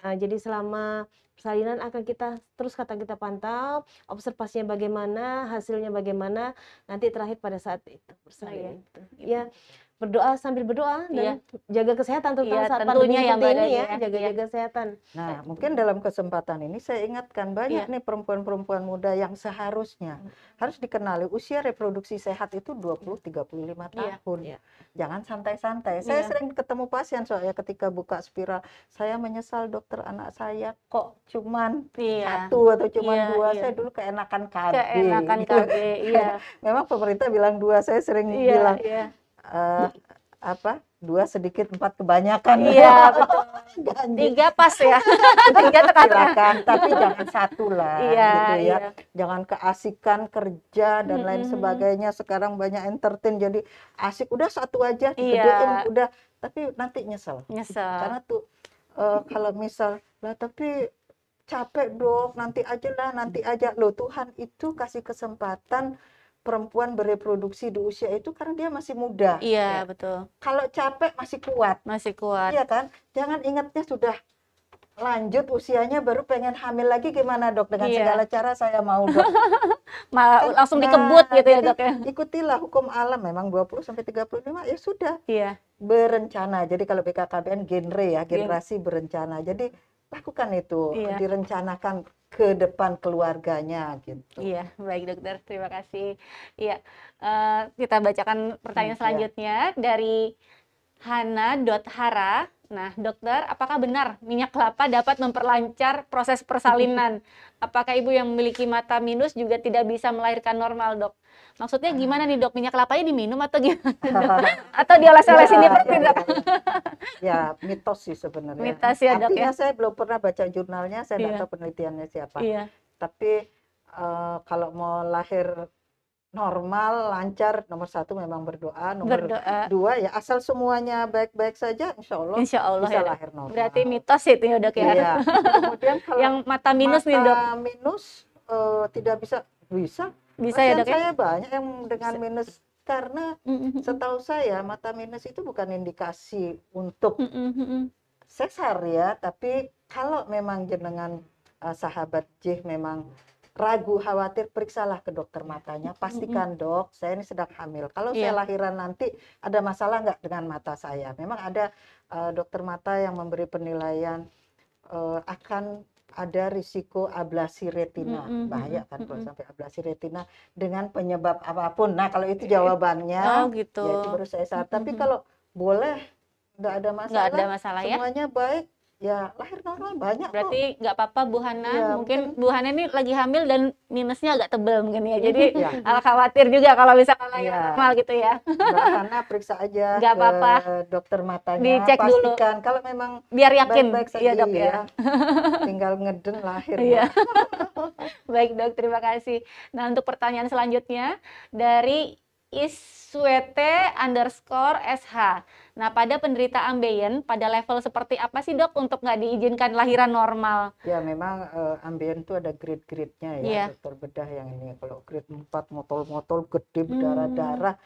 Jadi selama persalinan akan kita pantau, observasinya bagaimana, hasilnya bagaimana, nanti terakhir pada saat itu bersalin. Ya, berdoa sambil berdoa dan jaga kesehatan terutama saat pandemi seperti ini ya, jaga kesehatan. Nah, mungkin dalam kesempatan ini saya ingatkan banyak nih perempuan-perempuan muda yang seharusnya harus dikenali usia reproduksi sehat itu 20-35 tahun. Jangan santai-santai. Saya sering ketemu pasien soalnya ketika buka spiral, saya menyesal dokter, anak saya kok cuman 1 atau cuman 2. Saya dulu keenakan KB. Memang pemerintah bilang 2, saya sering bilang 2 sedikit, 4 kebanyakan. Iya, betul. 3 pas ya. 3 silakan, tapi jangan 1 lah gitu ya. Jangan keasikan kerja dan lain sebagainya. Sekarang banyak entertain jadi asik, udah 1 aja digedein udah, tapi nanti nyesel. Karena tuh kalau misal lah tapi capek, Dok, nanti aja loh. Tuhan itu kasih kesempatan perempuan bereproduksi di usia itu karena dia masih muda. Iya, betul. Kalau capek masih kuat. Iya kan? Jangan ingatnya sudah lanjut usianya baru pengen hamil lagi, gimana, Dok? Dengan segala cara saya mau, Dok. Langsung dikebut gitu ya, Dok ya. Ikutilah hukum alam, memang 20 sampai 35 ya sudah. Berencana. Jadi kalau BKKBN genre ya, generasi berencana. Jadi lakukan itu, direncanakan ke depan keluarganya gitu. Iya, baik dokter, terima kasih. Iya, kita bacakan pertanyaan Iya. selanjutnya dari Hana.hara. Nah, dokter, apakah benar minyak kelapa dapat memperlancar proses persalinan? Apakah ibu yang memiliki mata minus juga tidak bisa melahirkan normal, dok? Maksudnya gimana nih, dok? Minyak kelapanya diminum atau gimana? Atau dioles-olesin di perut, dok? Ya, mitos sih sebenarnya. Mitos ya, dok, Artinya ya? saya belum pernah baca jurnalnya, saya tidak Iya. tahu penelitiannya siapa. Iya. Tapi kalau mau lahir normal, lancar, nomor 1 memang berdoa, nomor Berdoa. 2 ya asal semuanya baik-baik saja, insya Allah Insya Allah bisa ya, dok. lahir normal. Berarti mitos itu ya, dok, ya? Iya. Kemudian kalau Yang mata minus nih, dok. mata minus tidak bisa. Bisa ya, Pasien dok, ya? saya banyak yang dengan Bisa. minus, karena Mm-mm. setahu saya mata minus itu bukan indikasi untuk Mm-mm. sesar ya, tapi kalau memang jenengan sahabat J memang ragu, khawatir, periksalah ke dokter matanya, pastikan dok, saya ini sedang hamil. Kalau saya Iya. lahiran nanti ada masalah nggak dengan mata saya? Memang ada dokter mata yang memberi penilaian akan ada risiko ablasi retina, bahaya kan kalau sampai ablasi retina dengan penyebab apapun. Nah kalau itu jawabannya, Oh, gitu. ya itu baru saya sadar. Tapi kalau boleh, nggak ada masalah, Nggak ada masalah ya? semuanya baik, ya lahir normal banyak kok. Berarti nggak apa-apa Bu Hana, Ya, mungkin Bu Hana ini lagi hamil dan minusnya agak tebel mungkin ya. Jadi Ya. khawatir juga kalau misalkan lahir Ya. normal gitu ya. Mbak Hana periksa aja Nggak ke apa-apa. dokter matanya, Dicek dulu. pastikan kalau memang Biar yakin. baik-baik saja, Iya, dok ya. tinggal ngeden lahir. Iya. Mbak. Baik dok, terima kasih. Nah untuk pertanyaan selanjutnya dari Iswete_SH. Nah pada penderita ambeien, pada level seperti apa sih dok untuk nggak diizinkan lahiran normal? Ya memang ambien itu ada grade-grade-nya ya, Iya. dokter bedah yang ini. Kalau grade 4 motol-motol gede berdarah-darah,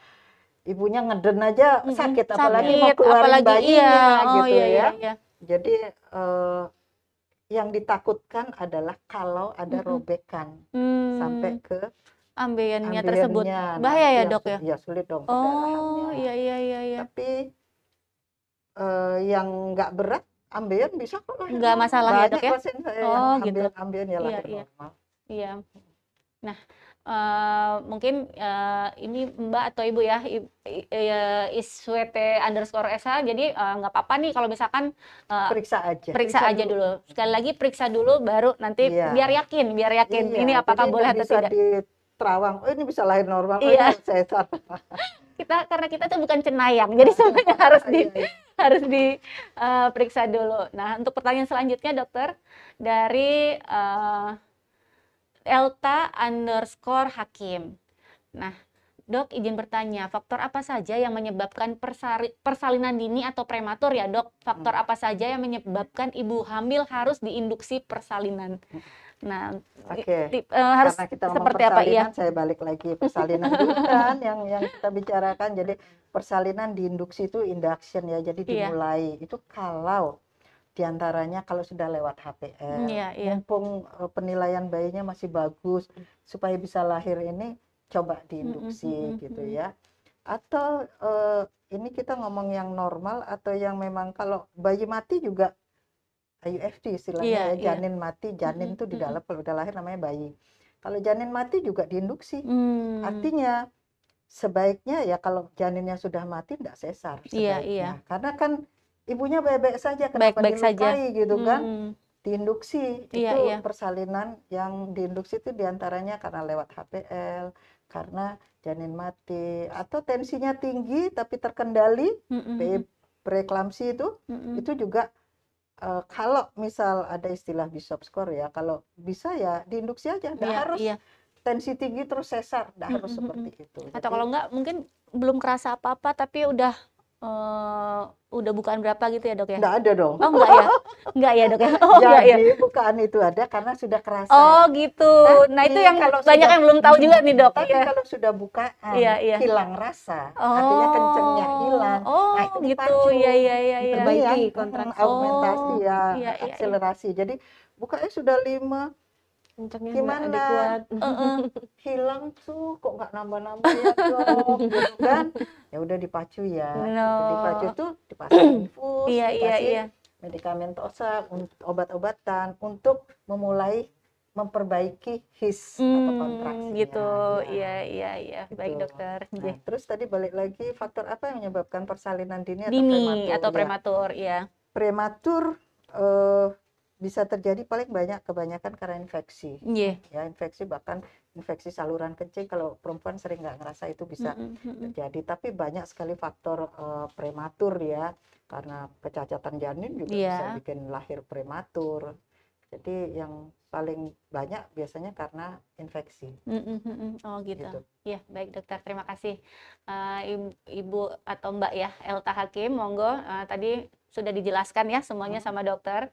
ibunya ngeden aja sakit, apalagi mau Sakit, keluarin apalagi bayinya iya. Oh gitu iya, ya. iya. Jadi yang ditakutkan adalah kalau ada robekan sampai ke Ambeiennya tersebut. ambiennya. Bahaya ya itu dok ya? Ya sulit dong Oh perdarahannya. iya. Tapi yang nggak berat, ambien bisa kok lahir Nggak normal. masalah ya, Banyak dok ya? pasien saya Oh, yang gitu. ambien ya lahir Iya. normal. Iya. Nah, mungkin ini Mbak atau Ibu ya, Iswete_SH, jadi nggak apa-apa nih kalau misalkan Periksa aja dulu. Sekali lagi periksa dulu, baru nanti Iya. biar yakin Iya, ini apakah jadi boleh nggak atau bisa tidak. diterawang, oh ini bisa lahir normal, oh Iya. ini sesar. Karena kita tuh bukan cenayang, jadi semuanya harus Iya. harus diperiksa dulu. Nah, untuk pertanyaan selanjutnya dokter dari Elta_Hakim. Nah, dok izin bertanya, faktor apa saja yang menyebabkan persalinan dini atau prematur ya dok? Faktor apa saja yang menyebabkan ibu hamil harus diinduksi persalinan? Nah, Oke. harus Karena kita ngomong seperti apa ya? persalinan, saya balik lagi persalinan dulu kan yang kita bicarakan. Jadi persalinan diinduksi itu induction ya, jadi dimulai. Itu kalau diantaranya kalau sudah lewat HPL, mumpung penilaian bayinya masih bagus, supaya bisa lahir ini coba diinduksi gitu ya. Atau ini kita ngomong yang normal atau yang memang kalau bayi mati juga IUFD istilahnya ya, janin mati, janin itu di dalam, kalau udah lahir namanya bayi. Kalau janin mati juga diinduksi. Artinya sebaiknya ya kalau janinnya sudah mati tidak sesar sebaiknya. Karena kan ibunya baik-baik saja, kenapa dilukai gitu kan? Diinduksi itu persalinan yang diinduksi itu diantaranya karena lewat HPL, karena janin mati, atau tensinya tinggi tapi terkendali, preeklamsi itu juga kalau misal ada istilah Bishop score ya, kalau bisa ya diinduksi aja, nggak harus tensi tinggi terus sesar, nggak harus seperti itu. Atau kalau nggak mungkin belum kerasa apa-apa tapi udah bukaan berapa gitu ya dok ya? Nggak ada dong. Oh enggak ya? Enggak ya dok ya? Oh Jadi enggak ya? bukaan itu ada karena sudah kerasa. Oh gitu. Nah itu yang banyak yang belum tahu juga nih dok. Tapi kalau sudah bukaan, hilang rasa, Oh, artinya kencengnya hilang. Oh Nah itu gitu. dipacu. Iya. Perbaiki kontraksi. Augmentasi ya, Iya. akselerasi. Jadi bukanya sudah 5, Kencengnya gimana? nggak kuat. Hilang tuh kok nggak nambah-nambah ya dok, gitu kan? Ya udah dipacu ya. Dipacu tuh dipasang infus, dikasih medikamentosa, obat-obatan untuk memulai memperbaiki his atau kontraksinya. Gitu. Ya, Iya. Baik gitu. dokter. Nah, terus tadi balik lagi, faktor apa yang menyebabkan persalinan dini atau Dini prematur? atau Ya, prematur, ya. prematur bisa terjadi kebanyakan karena infeksi. Iya. Ya, infeksi, bahkan infeksi saluran kencing. Kalau perempuan sering nggak ngerasa itu bisa terjadi, tapi banyak sekali faktor prematur ya, karena kecacatan janin juga bisa bikin lahir prematur. Jadi yang paling banyak biasanya karena infeksi. Oh gitu. Ya, baik dokter, terima kasih. Ibu atau Mbak ya, Elta Hakim, monggo. Tadi sudah dijelaskan ya semuanya sama dokter.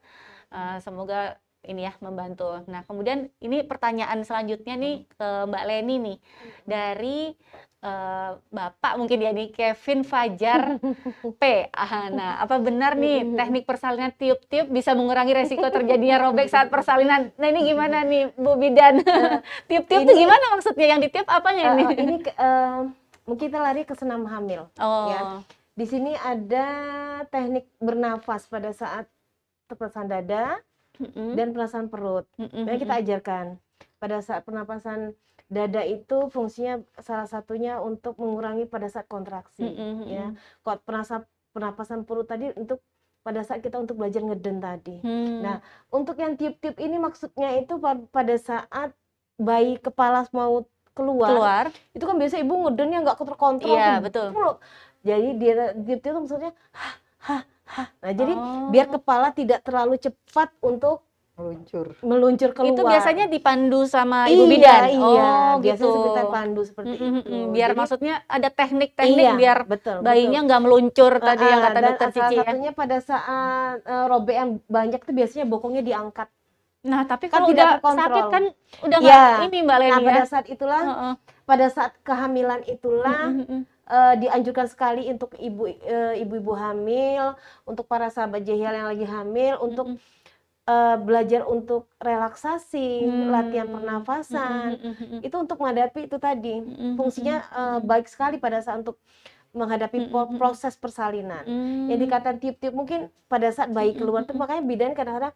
Semoga ini ya membantu. Nah, kemudian ini pertanyaan selanjutnya nih ke Mbak Leni nih, dari Bapak mungkin ya nih, Kevin Fajar P. Nah, apa benar nih teknik persalinan tiup-tiup bisa mengurangi resiko terjadinya robek saat persalinan? Nah, ini gimana nih Bu Bidan? Tiup-tiup itu gimana maksudnya? Yang ditiup apanya ini? Ini mungkin kita lari ke senam hamil. Ya. Di sini ada teknik bernafas pada saat pernapasan dada dan pernapasan perut. Yang kita ajarkan pada saat pernapasan dada itu fungsinya salah satunya untuk mengurangi pada saat kontraksi. Ya, kalau pernapasan perut tadi untuk pada saat kita untuk belajar ngeden tadi. Nah, untuk yang tiup-tiup ini maksudnya itu pada saat bayi kepala mau keluar, itu kan biasa ibu ngedennya nggak terkontrol. Iya, betul. Jadi dia tiup-tiup itu maksudnya Nah, jadi biar kepala tidak terlalu cepat untuk meluncur keluar. Itu biasanya dipandu sama Ibu Bidan. Iya, biasanya gitu. kita pandu seperti itu. Biar jadi, maksudnya ada teknik-teknik biar bayinya betul. nggak meluncur tadi yang kata dokter Cici salah ya. satunya pada saat robek yang banyak itu biasanya bokongnya diangkat. Nah, tapi kan kalau tidak udah terkontrol. sakit kan udah nggak ini Mbak Leni. Nah, pada saat itulah, pada saat kehamilan itulah dianjurkan sekali untuk ibu-ibu hamil, untuk para sahabat Jehel yang lagi hamil, untuk belajar untuk relaksasi, latihan pernafasan, itu untuk menghadapi itu tadi. Fungsinya baik sekali pada saat untuk menghadapi proses persalinan. Yang dikatakan tiup-tiup mungkin pada saat bayi keluar tuh, makanya bidan kadang-kadang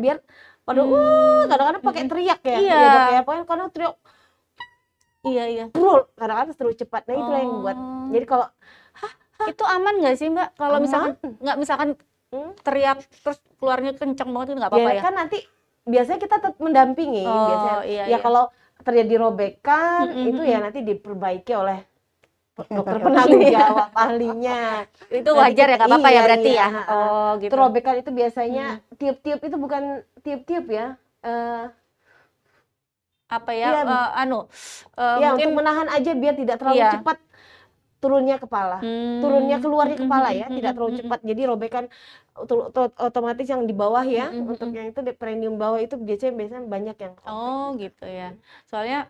biar kadang-kadang pakai teriak ya. Iya. Ya dok ya, pokoknya kadang teriak. Iya. Kadang-kadang terus cepat. Nah, itulah yang buat. Jadi kalau itu aman nggak sih Mbak? Kalau misalkan teriak terus keluarnya kencang banget itu nggak apa-apa ya? Kan nanti biasanya kita tetap mendampingi. Biasanya iya. Kalau terjadi robekan itu ya nanti diperbaiki oleh dokter penanggung jawab ahlinya. Itu wajar ya, nggak apa-apa ya berarti ya. Gitu. Robekan itu biasanya tiup-tiup itu bukan tiup-tiup ya. Mungkin untuk menahan aja biar tidak terlalu cepat turunnya kepala, turunnya keluarnya kepala ya, tidak terlalu cepat. Jadi robekan otomatis yang di bawah ya, untuk yang itu di perineum bawah itu biasanya banyak yang gitu ya. Soalnya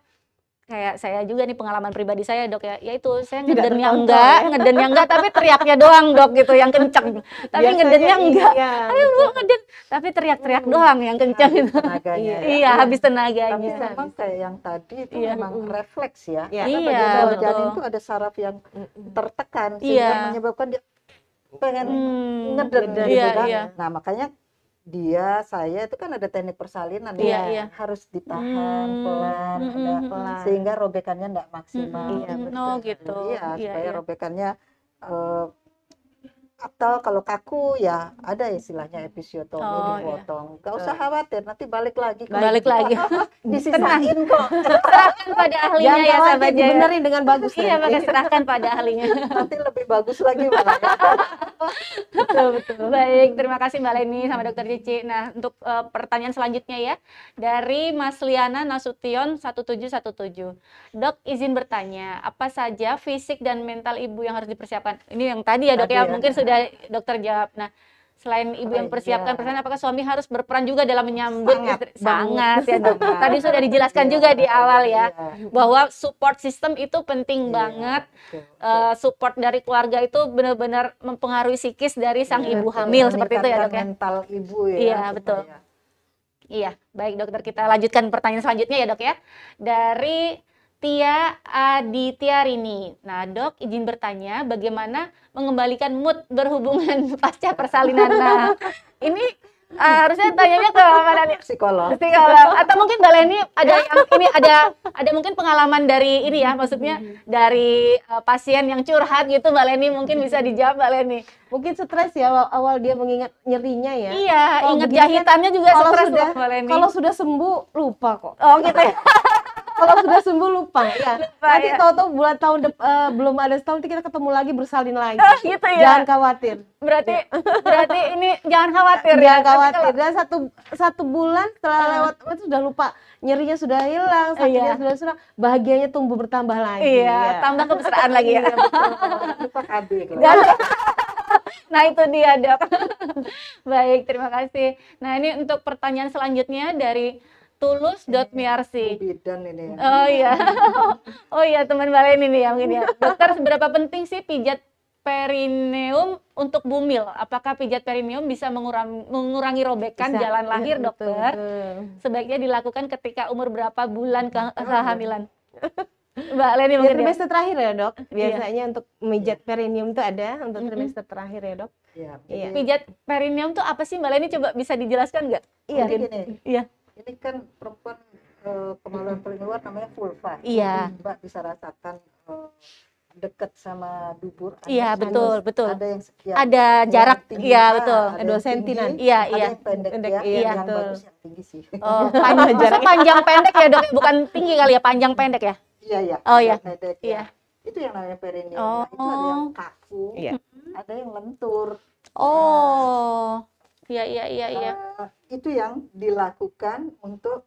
kayak saya juga nih pengalaman pribadi saya dok ya, yaitu saya ngedennya enggak, tapi teriaknya doang dok gitu yang kencang. Tapi ngedennya enggak, ayo Bu ngeden, tapi teriak-teriak doang yang kencang gitu. Iya, habis tenaganya. Tapi memang kayak yang tadi itu memang refleks ya. Iya, betul. Janin itu ada saraf yang tertekan sehingga menyebabkan dia pengen ngeden gitu kan. Nah, makanya saya itu kan ada teknik persalinan harus ditahan pelan, sehingga robekannya enggak maksimal. Gitu. Supaya robekannya atau kalau kaku ya ada istilahnya episiotomi, dipotong. Gak usah khawatir, nanti balik lagi. Disisain kok. Serahkan pada ahlinya ya sahabat Jaya. Benerin dengan bagus. Iya, pakai serahkan pada ahlinya. Nanti lebih bagus lagi malah. Betul. Baik, terima kasih Mbak Leni sama Dokter Cici. Nah, untuk pertanyaan selanjutnya ya, dari Mas Liana Nasution 1717. Dok, izin bertanya, apa saja fisik dan mental ibu yang harus dipersiapkan? Ini yang tadi ya dok ya, mungkin sudah dokter jawab. Nah, selain ibu yang persiapkan persalinan, apakah suami harus berperan juga dalam menyambut istri? Sangat ya dok. Tadi sudah dijelaskan juga di awal ya, bahwa support system itu penting banget. Support dari keluarga itu benar-benar mempengaruhi psikis dari sang ibu hamil, seperti itu ya dok ya. Mental ibu ya. Iya, betul. Iya, baik dokter, kita lanjutkan pertanyaan selanjutnya ya dok ya. Dari Tia Aditya Rini. Nah dok, izin bertanya bagaimana mengembalikan mood berhubungan pasca persalinan. Nah ini Harusnya tanyanya ke mana nih? Psikolog. Psikolog. Atau mungkin Mbak Leni ada yang ini ada mungkin pengalaman dari ini ya, maksudnya dari pasien yang curhat gitu, Mbak Leni mungkin bisa dijawab Mbak Leni. Mungkin stres ya awal dia mengingat nyerinya ya. Iya, Kalau ingat begini kan, jahitannya juga kalau stres sudah loh Mbak Leni. kalau sudah sembuh lupa kok. Oh gitu ya. Kalau sudah sembuh lupa ya. Lupa, Nanti ya. tahu-tahu bulan belum ada setahun nanti kita ketemu lagi bersalin lagi. Gitu ya. Jangan khawatir. Berarti ini jangan khawatir ya. Jangan Tapi khawatir. kalau- Dan satu bulan setelah lewat itu sudah lupa, nyerinya sudah hilang, sakitnya sudah bahagianya tumbuh bertambah lagi. Iya, ya. tambah kemesraan lagi ya. Iya, betul. Lupa KB kalau. Nah itu dia Dok. Baik, terima kasih. Nah ini untuk pertanyaan selanjutnya dari tulus.miarsi. Bidan ini ya. Oh iya. Oh iya teman Mbak Leni nih yang ini ya. Dokter, seberapa penting sih pijat perineum untuk bumil? Apakah pijat perineum bisa mengurangi robekan Bisa. jalan lahir, Iya, betul, Dokter? betul. Sebaiknya dilakukan ketika umur berapa bulan kehamilan? Mbak Leni Ya, mungkin ya. trimester terakhir ya dok. Biasanya untuk memijat perineum itu ada untuk trimester terakhir ya dok. Iya. Iya. Pijat perineum tuh apa sih Mbak Leni? Coba bisa dijelaskan nggak? Iya. Jadi gini, Iya. ini kan perempuan kemaluan paling luar namanya vulva. Iya. Mbak bisa rasakan dekat sama dubur. Iya, betul, betul. Ada yang sekian. Ada yang jarak, tinggi, iya ada betul. yang 2 sentinan. tinggi, Iya, ada iya. yang pendek, Pendek, ya. iya, Yang betul. bagus yang tinggi sih. Oh, panjang pendek ya Dok, bukan tinggi kali ya, panjang pendek ya. Iya, iya. Oh, iya. Pendek, Iya. ya. Itu yang namanya perineum. Oh. Nah, itu ada yang kaku, Iya. ada yang lentur. Oh. Iya, iya. Itu yang dilakukan untuk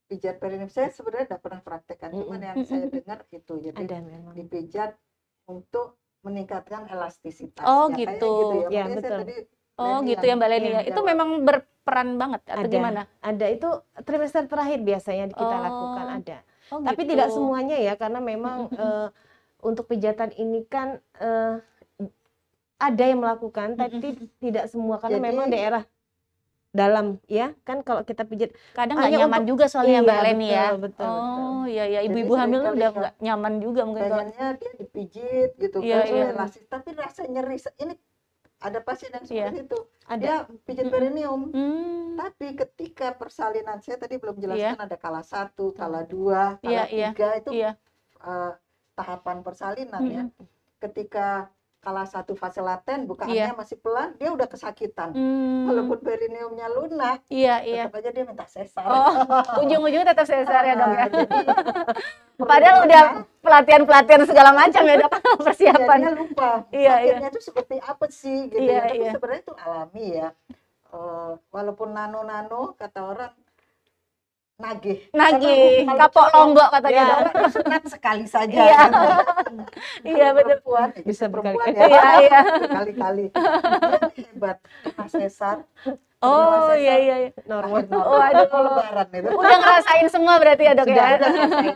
pijat perineum. Saya sebenarnya tidak pernah praktekkan, cuman yang saya dengar itu. Jadi Ada memang. dipijat untuk meningkatkan elastisitas. Oh, Ya, gitu. kayaknya Ya, Makanya saya betul. tadi Oh Leni gitu ya Mbak Leni Iya, ya. Itu jawab. memang berperan banget atau Ada. gimana? Ada itu trimester terakhir biasanya kita Oh. lakukan ada. Oh, Tapi gitu. tidak semuanya ya karena memang untuk pijatan ini kan ada yang melakukan tapi tidak semua karena Jadi- memang daerah dalam ya kan kalau kita pijat Kadang nggak hanya nyaman untuk- juga soalnya iya, Mbak Leni ya. betul. Oh iya iya, Jadi ibu-ibu hamil tuh seringkali udah kan nggak nyaman juga mungkin kalau. pengennya dia dipijit gitu Iya, kan, iya. elastis, tapi rasa nyeri. Ini ada pasien yang Iya. seperti itu. ada Dia pijit perineum. Hmm. Tapi ketika persalinan, saya tadi belum Iya. jelaskan ada kala 1, kala 2, kala Iya, 3 itu Iya. tahapan persalinan ya. Mm-mm. Ketika kala 1 fase laten, Iya. bukaannya masih pelan, dia udah kesakitan. Hmm. Walaupun perineumnya lunak, Iya iya. tetap aja dia minta sesar. Oh, ujung-ujungnya tetap sesar ya Dok ya. Jadi, Padahal udah pelatihan-pelatihan segala macam ya Dok, jadinya persiapan. lupa Iya, iya. sakitnya itu seperti apa sih gitu Iya, ya. Tapi iya. sebenarnya itu alami ya. Walaupun nano-nano kata orang nagih. Nagih, Kalau kapok cowok, lombok katanya Ya. Dok. cowok disunat sekali saja. Iya. kan. Iya betul. Perempuan, Bisa perempuan berkali- ya. Iya, iya. Berkali-kali. Dia hebat. Pernah sesar. Oh iya iya. Iya. normal. Oh, Waduh. mau lebaran itu. Udah ngerasain semua berarti ya Dok Sudah, ya.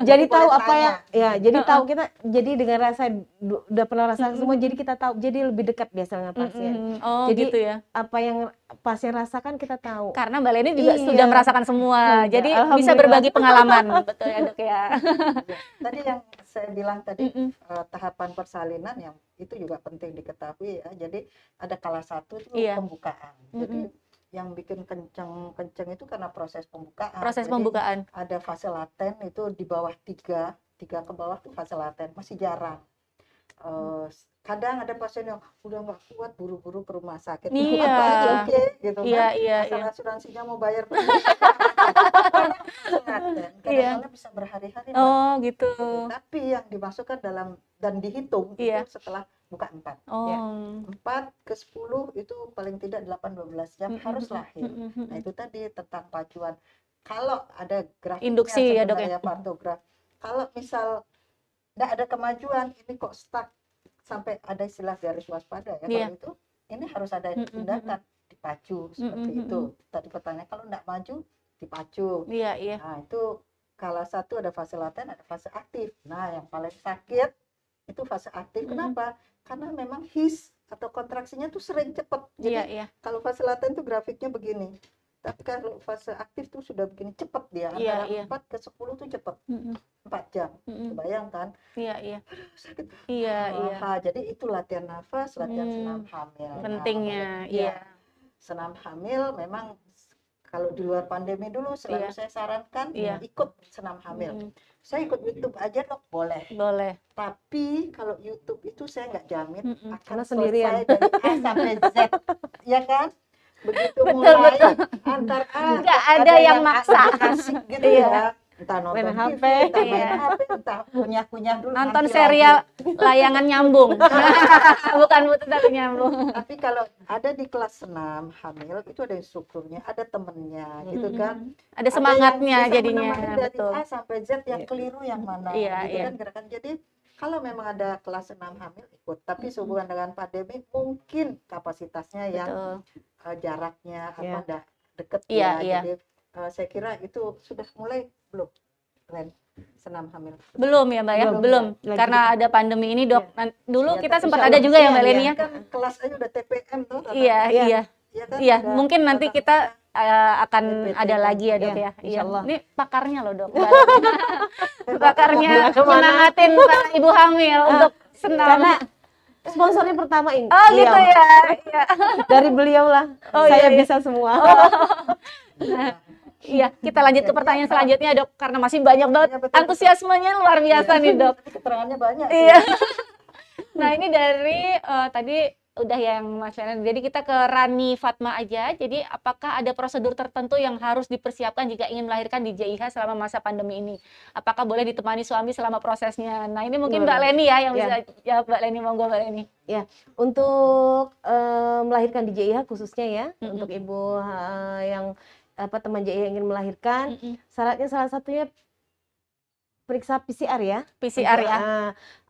Jadi Boleh tahu apa tanya. ya jadi tahu kita jadi dengan rasa udah pernah rasakan semua jadi kita tahu jadi lebih dekat biasa dengan pasien. Oh Jadi, gitu ya. Apa yang pasien rasakan kita tahu. Karena Mbak Leni juga Iya. sudah merasakan semua. Sudah, Jadi bisa alhamdulillah. berbagi pengalaman. Betul ya Dok ya. Tadi yang saya bilang tadi Mm-mm. tahapan persalinan yang itu juga penting diketahui ya. Jadi ada kala 1 itu Iya. pembukaan. Jadi yang bikin kenceng itu karena proses pembukaan. Proses Jadi pembukaan. ada fase laten itu di bawah 3 ke bawah tuh fase laten, masih jarang. Kadang ada pasien yang udah nggak kuat buru-buru ke rumah sakit. Iya. Apa aja oke gitu Iya kan. iya Asal iya. asuransinya mau bayar kadang-kadang bisa berhari-hari. Mbak. Oh gitu. Tapi yang dimasukkan dalam dan dihitung Iya. itu setelah buka 4. Oh. 4 ke 10 itu paling tidak 8-12 jam harus lahir. Mm-mm. Nah itu tadi tentang pacuan. Kalau ada grafiknya Induksi ya, Dok, ya? sebenarnya pantograf. Kalau misal tidak ada kemajuan, ini kok stuck sampai ada istilah garis waspada ya. Iya. Kalau itu ini harus ada tindakan dipacu seperti itu. Tadi pertanyaan kalau tidak maju dipacu. Iya iya. Nah itu kala 1 ada fase laten, ada fase aktif. Nah yang paling sakit itu fase aktif. Kenapa? Karena memang his atau kontraksinya tuh sering cepat. Jadi Iya iya. kalau fase laten tuh grafiknya begini. Tapi kalau fase aktif tuh sudah begini cepat dia. Iya, Antara iya. 4 ke 10 tuh cepat. Mm-mm. 4 jam. Mm-mm. Bayangkan. Iya iya. Sakit. Iya iya. Jadi itu latihan nafas, latihan senam hamil. Nah, Pentingnya. makanya, Iya. senam hamil memang kalau di luar pandemi dulu selalu saya sarankan ikut senam hamil. Saya ikut YouTube aja dok, boleh. Boleh. Tapi kalau YouTube itu saya nggak jamin akan karena sendirian selesai dari A sampai Z, ya kan? Begitu mulai antar nggak ada yang maksa asik gitu ya. Entah nonton main TV, HP, entah main HP, entah kunyah-kunyah dulu. nonton nanti serial lagi. layangan nyambung. Bukan putus tapi nyambung. Tapi kalau ada di kelas senam hamil itu ada instrukturnya, ada temennya, gitu kan. Ada semangatnya yang bisa jadinya, menemani dari betul. A sampai Z yang keliru yang mana, gitu kan gerakan. Jadi kalau memang ada kelas senam hamil ikut, tapi sehubungan dengan pandemi mungkin kapasitasnya yang jaraknya apa enggak deket ya. Jadi saya kira itu sudah mulai belum, Len, senam hamil? Belum ya Mbak ya? Belum. Ya. Karena ada pandemi ini dok. Dulu Ya, kita sempat insya ada Allah, juga ya Mbak Leni ya? Kan kelas aja udah TPM tuh. Iya. Kan? Iya, mungkin nanti kita akan TPT ada lagi ya dok ya. Insya Allah. Ini pakarnya loh dok. Pakarnya semangatin para ibu hamil untuk senam. karena sponsornya pertama ini. Oh gitu ya. Iya. Dari beliau lah. Saya bisa semua. Iya, kita lanjut ke pertanyaan selanjutnya dok, karena masih banyak banget antusiasmenya luar biasa nih dok. Keterangannya banyak. Iya. Nah ini dari tadi udah yang Mas Lena, jadi kita ke Rani Fatma aja. Jadi apakah ada prosedur tertentu yang harus dipersiapkan jika ingin melahirkan di JIH selama masa pandemi ini? Apakah boleh ditemani suami selama prosesnya? Nah ini mungkin Mbak Leni ya yang bisa jawab. Mbak Leni, monggo Mbak Leni. Ya, untuk melahirkan di JIH khususnya ya, untuk ibu yang teman JIH yang ingin melahirkan, syaratnya salah satunya periksa PCR ya. PCR ya.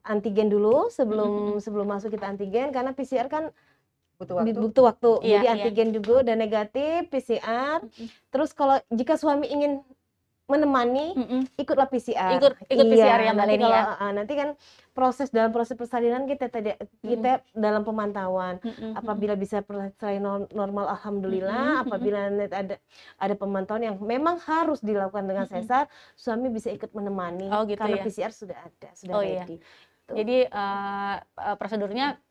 Antigen dulu sebelum masuk kita antigen, karena PCR kan butuh waktu. Jadi antigen juga udah negatif, PCR. Terus kalau jika suami ingin menemani, ikutlah PCR. Ikut PCR ya Mbak Leni ya. Nanti kan dalam proses persalinan kita dalam pemantauan. Apabila bisa persalinan normal, alhamdulillah. Apabila ada pemantauan yang memang harus dilakukan dengan sesar, suami bisa ikut menemani. Oh, gitu karena ya? PCR sudah ada, sudah ready. Jadi prosedurnya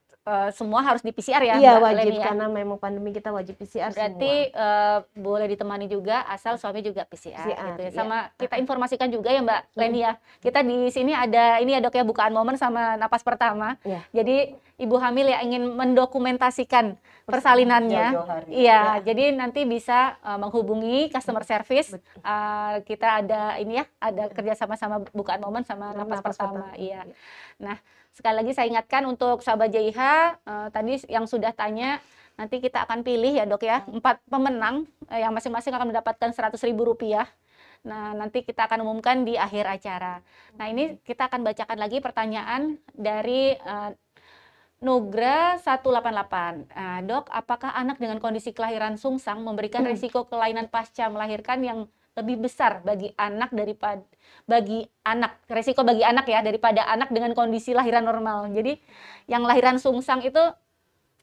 semua harus di PCR ya? Iya, Mbak wajib Leni, ya? karena memang pandemi kita wajib PCR Berarti semua. boleh ditemani juga asal suami juga PCR, gitu ya. iya. Sama kita informasikan juga ya Mbak Leni ya. Kita di sini ada ini ya dok ya, bukaan momen sama napas pertama. Iya. Jadi ibu hamil yang ingin mendokumentasikan persalinannya, jadi nanti bisa menghubungi customer service. Kita ada ini ya, ada kerjasama sama bukaan momen sama napas pertama. Iya. Nah sekali lagi saya ingatkan untuk sahabat JIH, tadi yang sudah tanya, nanti kita akan pilih ya dok ya, 4 pemenang yang masing-masing akan mendapatkan Rp100.000. Nah nanti kita akan umumkan di akhir acara. Nah ini kita akan bacakan lagi pertanyaan dari Nugra 188. Dok, apakah anak dengan kondisi kelahiran sungsang memberikan risiko kelainan pasca melahirkan yang lebih besar bagi anak resiko bagi anak ya daripada anak dengan kondisi lahiran normal? Jadi yang lahiran sungsang itu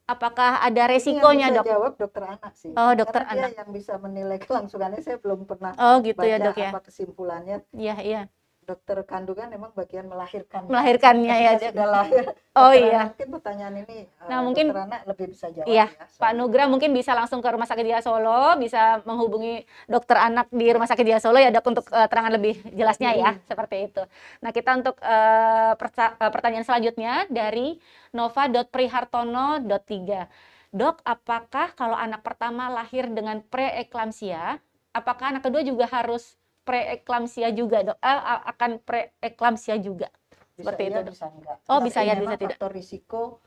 apakah ada resikonya dok? Jawab dokter anak sih. Oh dokter karena anak. Dia yang bisa menilai kelangsungannya, saya belum pernah gitu baca ya dok ya. apa kesimpulannya. Iya. Dokter kandungan memang bagian melahirkan. Melahirkannya ya. Sudah lahir. Oh dokter iya. Mungkin pertanyaan ini mungkin dokter anak lebih bisa jawab. Iya, ya, Pak Nugra mungkin bisa langsung ke Rumah Sakit Dia Solo, bisa menghubungi dokter anak di Rumah Sakit Dia Solo ya dok untuk terangan lebih jelasnya ya, seperti itu. Nah kita untuk pertanyaan selanjutnya dari nova.prihartono.3. Dok, apakah kalau anak pertama lahir dengan preeklamsia, apakah anak kedua juga harus preeklamsia juga dok? Akan preeklamsia juga? Seperti itu dok? Bisa enggak. Oh bisa ya, bisa tidak. Faktor risiko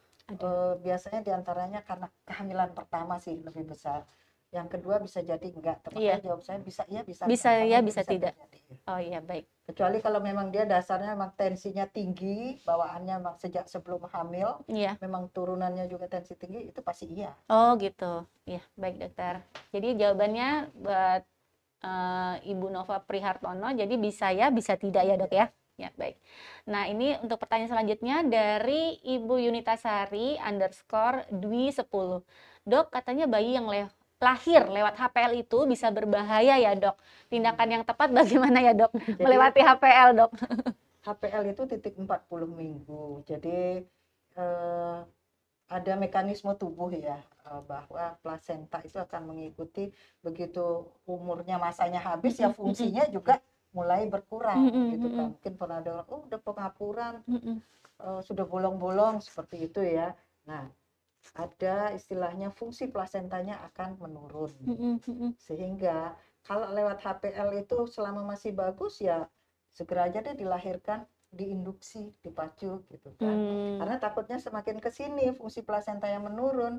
biasanya diantaranya karena kehamilan pertama sih lebih besar. Yang kedua bisa jadi enggak. Makanya jawab saya bisa iya, bisa enggak. Bisa tidak. Terjadi. Oh iya baik. Kecuali kalau memang dia dasarnya memang tensinya tinggi, bawaannya memang sejak sebelum hamil, memang turunannya juga tensi tinggi, itu pasti iya. Oh gitu. Iya baik dokter. Jadi jawabannya buat Ibu Nova Prihartono, jadi bisa ya, bisa tidak ya dok ya? Ya baik. Nah ini untuk pertanyaan selanjutnya dari Ibu Yunitasari _Dwi10. Dok, katanya bayi yang lahir lewat HPL itu bisa berbahaya ya dok. Tindakan yang tepat bagaimana ya dok? Melewati HPL dok? HPL itu titik 40 minggu. Jadi ada mekanisme tubuh ya, bahwa plasenta itu akan mengikuti begitu umurnya, masanya habis ya fungsinya juga mulai berkurang gitu kan. Mungkin pernah dengar, oh udah pengapuran, sudah bolong-bolong seperti itu ya. Nah, ada istilahnya fungsi plasentanya akan menurun. Sehingga kalau lewat HPL itu selama masih bagus ya segera aja deh dilahirkan, diinduksi, dipacu gitu kan. Karena takutnya semakin ke sini fungsi plasenta yang menurun,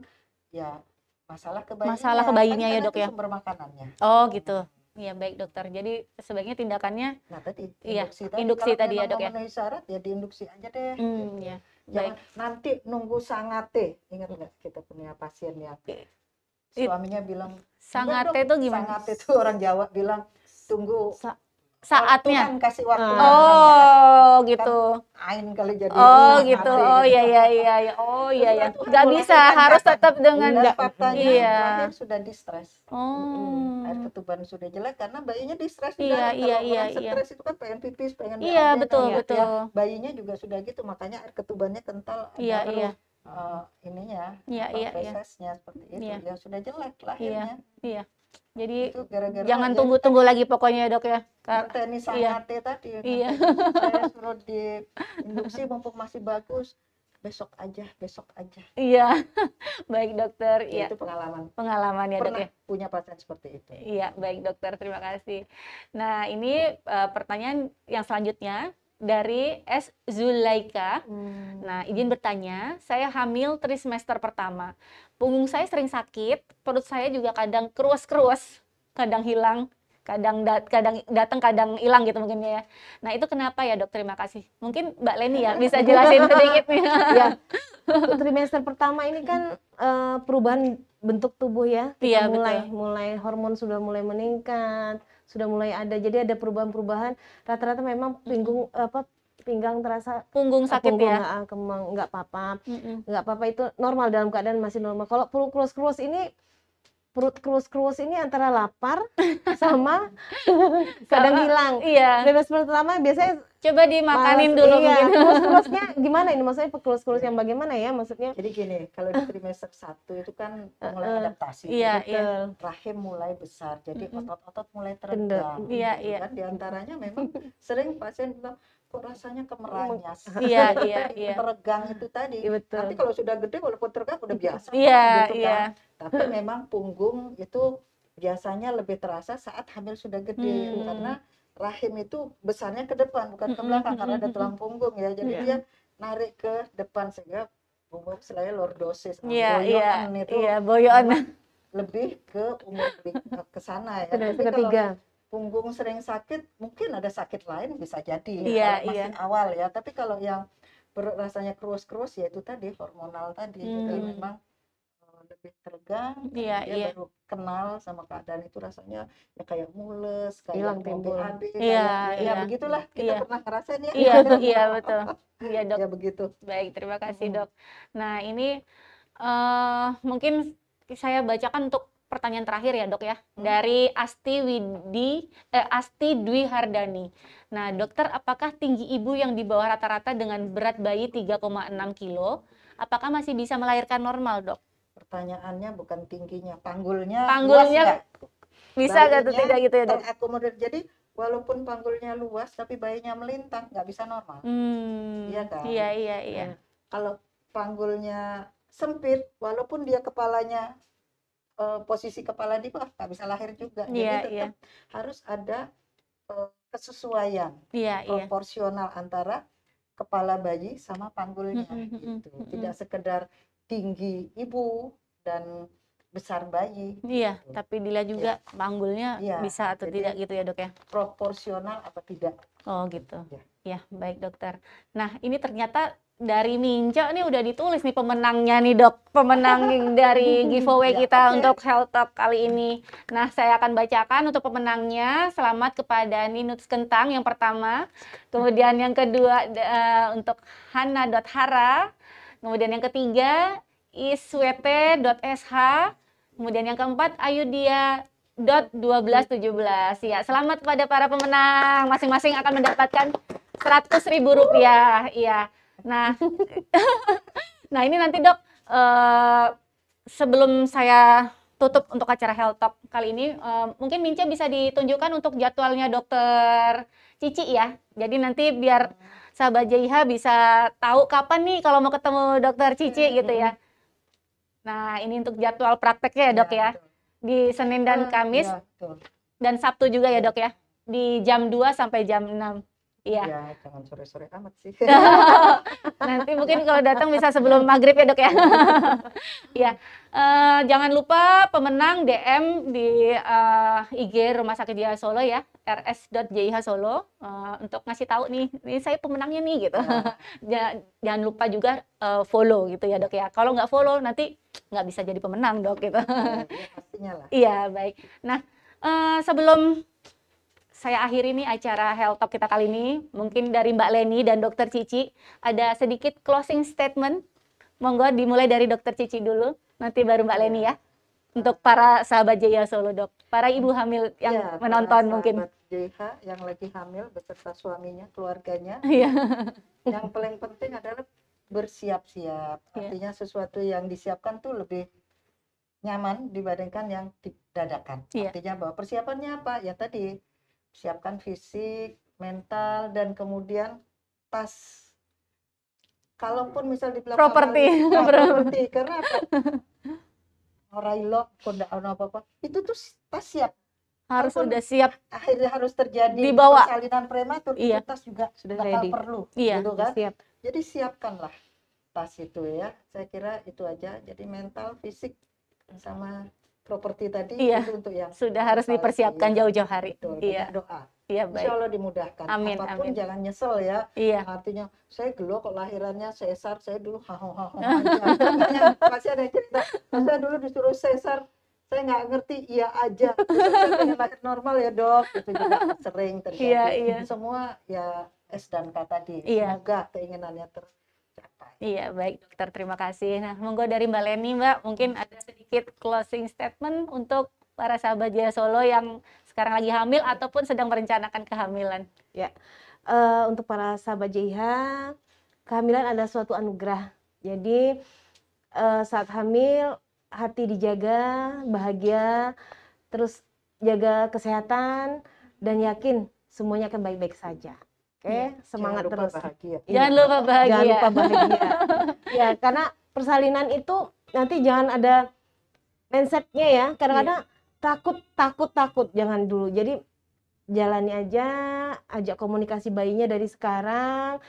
ya masalah ke bayinya ya, kan Dok ya. sumber makanannya. Oh gitu. Iya baik dokter. Jadi sebaiknya tindakannya tadi induksi tadi ya, Dok ya. Kalau memenuhi syarat ya diinduksi aja deh. Ya. Jangan nanti nunggu sangate. Ingat nggak kita punya pasien yang suaminya bilang sangate itu gimana? Sangate itu orang Jawa bilang tunggu saatnya. Tuhan kasih waktu. Oh gitu. Ain kali jadi. Oh gitu. Oh iya. Oh iya. Nggak bisa, harus tetap dengan lahir sudah distres. Air ketuban sudah jelek karena bayinya distres. Iya. Stres itu kan pengen pipis, pengen betul. Ya, bayinya juga sudah gitu, makanya air ketubannya kental. Iya. Ininya, prosesnya seperti itu. Ya sudah jelek lahirnya. Iya. Jadi jangan tunggu-tunggu lagi pokoknya Dok ya. Ini sangate tadi. Iya. Saya suruh diinduksi mumpung masih bagus. Besok aja. Iya. Baik dokter. Iya. Itu pengalaman ya Dok ya. Punya pasien seperti itu. Iya, baik dokter. Terima kasih. Nah, ini pertanyaan yang selanjutnya dari S. Zulaika. Nah, izin bertanya, saya hamil trimester pertama. Punggung saya sering sakit, perut saya juga kadang keruas-keruas, kadang hilang, kadang datang, kadang hilang gitu mungkin ya. Nah, itu kenapa ya, Dok? Terima kasih. Mungkin Mbak Leni ya bisa jelasin sedikit nih. Ya. Trimester pertama ini kan perubahan bentuk tubuh ya. Kita mulai hormon sudah mulai meningkat, sudah mulai ada. Jadi ada perubahan-perubahan. Rata-rata memang pinggang terasa punggung sakit ya. Kemang nggak apa-apa. Nggak apa-apa, itu normal, dalam keadaan masih normal. Kalau perut keruas ini antara lapar sama kadang hilang. Iya. Trimester pertama biasanya coba dimakanin dulu mungkin. Keruas-keruasnya gimana ini? Maksudnya keruas-keruas yang bagaimana ya maksudnya? Jadi gini, kalau di trimester 1 itu kan mulai adaptasi. Iya. Rahim mulai besar, jadi otot-otot mulai teregang. Iya. Kan diantaranya memang sering pasien bilang, kok rasanya kemeranyas. Iya. Teregang itu tadi. Betul. Nanti kalau sudah gede walaupun teregang udah biasa. Iya. Tapi memang punggung itu biasanya lebih terasa saat hamil sudah gede, karena rahim itu besarnya ke depan bukan ke belakang karena ada tulang punggung ya. Jadi dia narik ke depan sehingga punggung selain lordosis. Boyoan lebih ke umur ke sana ya. Tapi kalau punggung sering sakit, mungkin ada sakit lain bisa jadi kalau masih awal ya. Tapi kalau yang rasanya keruas-keruas ya itu tadi hormonal tadi. Jadi memang lebih teregang, dia baru kenal sama keadaan itu, rasanya ya kayak mules, kayak timbul. Ya begitulah, kita pernah ngerasain ya. Iya betul. Iya Dok. Ya begitu. Baik, terima kasih Dok. Nah ini mungkin saya bacakan untuk pertanyaan terakhir ya Dok ya, dari Asti Dwi Hardani. Nah dokter, apakah tinggi ibu yang di bawah rata-rata dengan berat bayi 3,6 kilo, apakah masih bisa melahirkan normal Dok? Pertanyaannya bukan tingginya, panggulnya bisa nggak tuh tidak gitu ya Dok? Terakomodir. Jadi walaupun panggulnya luas tapi bayinya melintang, nggak bisa normal. Iya kan? Iya. Kalau panggulnya sempit, walaupun dia kepalanya posisi kepala di bawah, nggak bisa lahir juga. Jadi tetap harus ada kesesuaian proporsional antara kepala bayi sama panggulnya. Gitu. Tidak sekedar tinggi ibu dan besar bayi. Iya, gitu. Tapi dilihat juga panggulnya bisa atau tidak gitu ya Dok ya? Proporsional apa tidak. Oh gitu. Ya, baik dokter. Nah ini ternyata dari Minco nih udah ditulis nih pemenangnya nih Dok. Pemenang dari giveaway kita untuk Health Talk kali ini. Nah saya akan bacakan untuk pemenangnya. Selamat kepada Ninus Kentang yang pertama. Kemudian yang kedua untuk Hana.Hara. Kemudian yang ketiga iswt.sh. Kemudian yang keempat ayudia.1217. Ya, selamat kepada para pemenang. Masing-masing akan mendapatkan Rp100.000. Iya. Nah, nah ini nanti Dok sebelum saya tutup untuk acara Health Talk kali ini, mungkin Mince bisa ditunjukkan untuk jadwalnya Dokter Cici ya. Jadi nanti biar sahabat JIH bisa tahu kapan nih kalau mau ketemu Dokter Cici gitu ya. Nah, ini untuk jadwal prakteknya ya Dok ya. Di Senin dan Kamis dan Sabtu juga ya Dok ya. Di jam 2 sampai jam 6. Iya. Ya, jangan sore-sore amat sih. Nanti mungkin kalau datang bisa sebelum maghrib ya Dok ya. Iya. Jangan lupa pemenang DM di IG Rumah Sakit JIH Solo ya, rs.jih Solo, untuk ngasih tahu nih, ini saya pemenangnya nih gitu. Jangan lupa juga follow gitu ya Dok ya. Kalau nggak follow nanti nggak bisa jadi pemenang Dok gitu. Ya, pastinya lah. Iya, baik. Nah, sebelum saya akhiri nih acara Health Talk kita kali ini, mungkin dari Mbak Leni dan Dokter Cici ada sedikit closing statement. Monggo dimulai dari Dokter Cici dulu, nanti baru Mbak Leni ya. Untuk para sahabat JIH Solo Dok, para ibu hamil yang menonton mungkin. Sahabat JIH yang lagi hamil beserta suaminya, keluarganya. Yang paling penting adalah bersiap-siap. Artinya sesuatu yang disiapkan tuh lebih nyaman dibandingkan yang didadakan. Artinya bahwa persiapannya apa? Ya tadi siapkan fisik, mental, dan kemudian tas. Kalaupun misal dibilang properti, karena apa? Orailo, kondak apa-apa, itu tuh tas siap. Harus udah siap. Akhirnya harus terjadi dibawa persalinan prematur, itu tas juga sudah bakal ready. Perlu, gitu kan? Siap. Jadi siapkanlah tas itu ya. Saya kira itu aja. Jadi mental, fisik, sama properti tadi itu untuk yang sudah harus dipersiapkan jauh-jauh hari. Betul, doa. Iya, baik. Insya Allah dimudahkan. Amin, apapun amin. jangan nyesel ya. Iya. Artinya saya gelo kok lahirannya sesar, saya dulu aja. Masih ada yang cerita, saya dulu disuruh sesar, saya nggak ngerti, iya aja. Saya pengen lahir normal ya Dok. Itu juga sering terjadi. Iya. Semua ya S dan K tadi. Iya. Semoga keinginannya tercapai. Iya, baik Dokter, terima kasih. Nah, monggo dari Mbak Leni Mbak, mungkin ada sedikit closing statement untuk para sahabat JIH Solo yang sekarang lagi hamil ataupun sedang merencanakan kehamilan. Ya, untuk para sahabat JIH, kehamilan adalah suatu anugerah. Jadi saat hamil hati dijaga, bahagia, terus jaga kesehatan dan yakin semuanya akan baik-baik saja. Oke, semangat terus. Jangan lupa bahagia. Jangan lupa bahagia. Ya, karena persalinan itu nanti jangan ada mindsetnya ya. Kadang-kadang takut, jangan dulu. Jadi jalani aja, ajak komunikasi bayinya dari sekarang,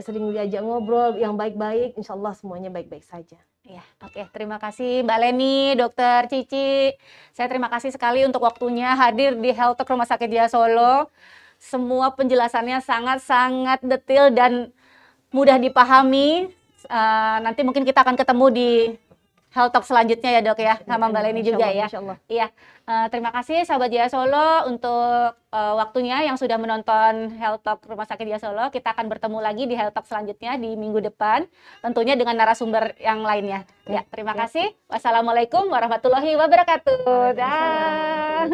sering diajak ngobrol yang baik-baik, insya Allah semuanya baik-baik saja. Ya, oke. Terima kasih Mbak Leni, Dokter Cici. Saya terima kasih sekali untuk waktunya hadir di Health Talk Rumah Sakit JIH Solo. Semua penjelasannya sangat-sangat detail dan mudah dipahami. Nanti mungkin kita akan ketemu di Health Talk selanjutnya ya Dok ya, sama Mbak Leni juga ya. Iya, terima kasih sahabat JIH Solo untuk waktunya yang sudah menonton Health Talk Rumah Sakit JIH Solo. Kita akan bertemu lagi di Health Talk selanjutnya di minggu depan, tentunya dengan narasumber yang lainnya. Ya, terima kasih. Wassalamualaikum warahmatullahi wabarakatuh. Dah.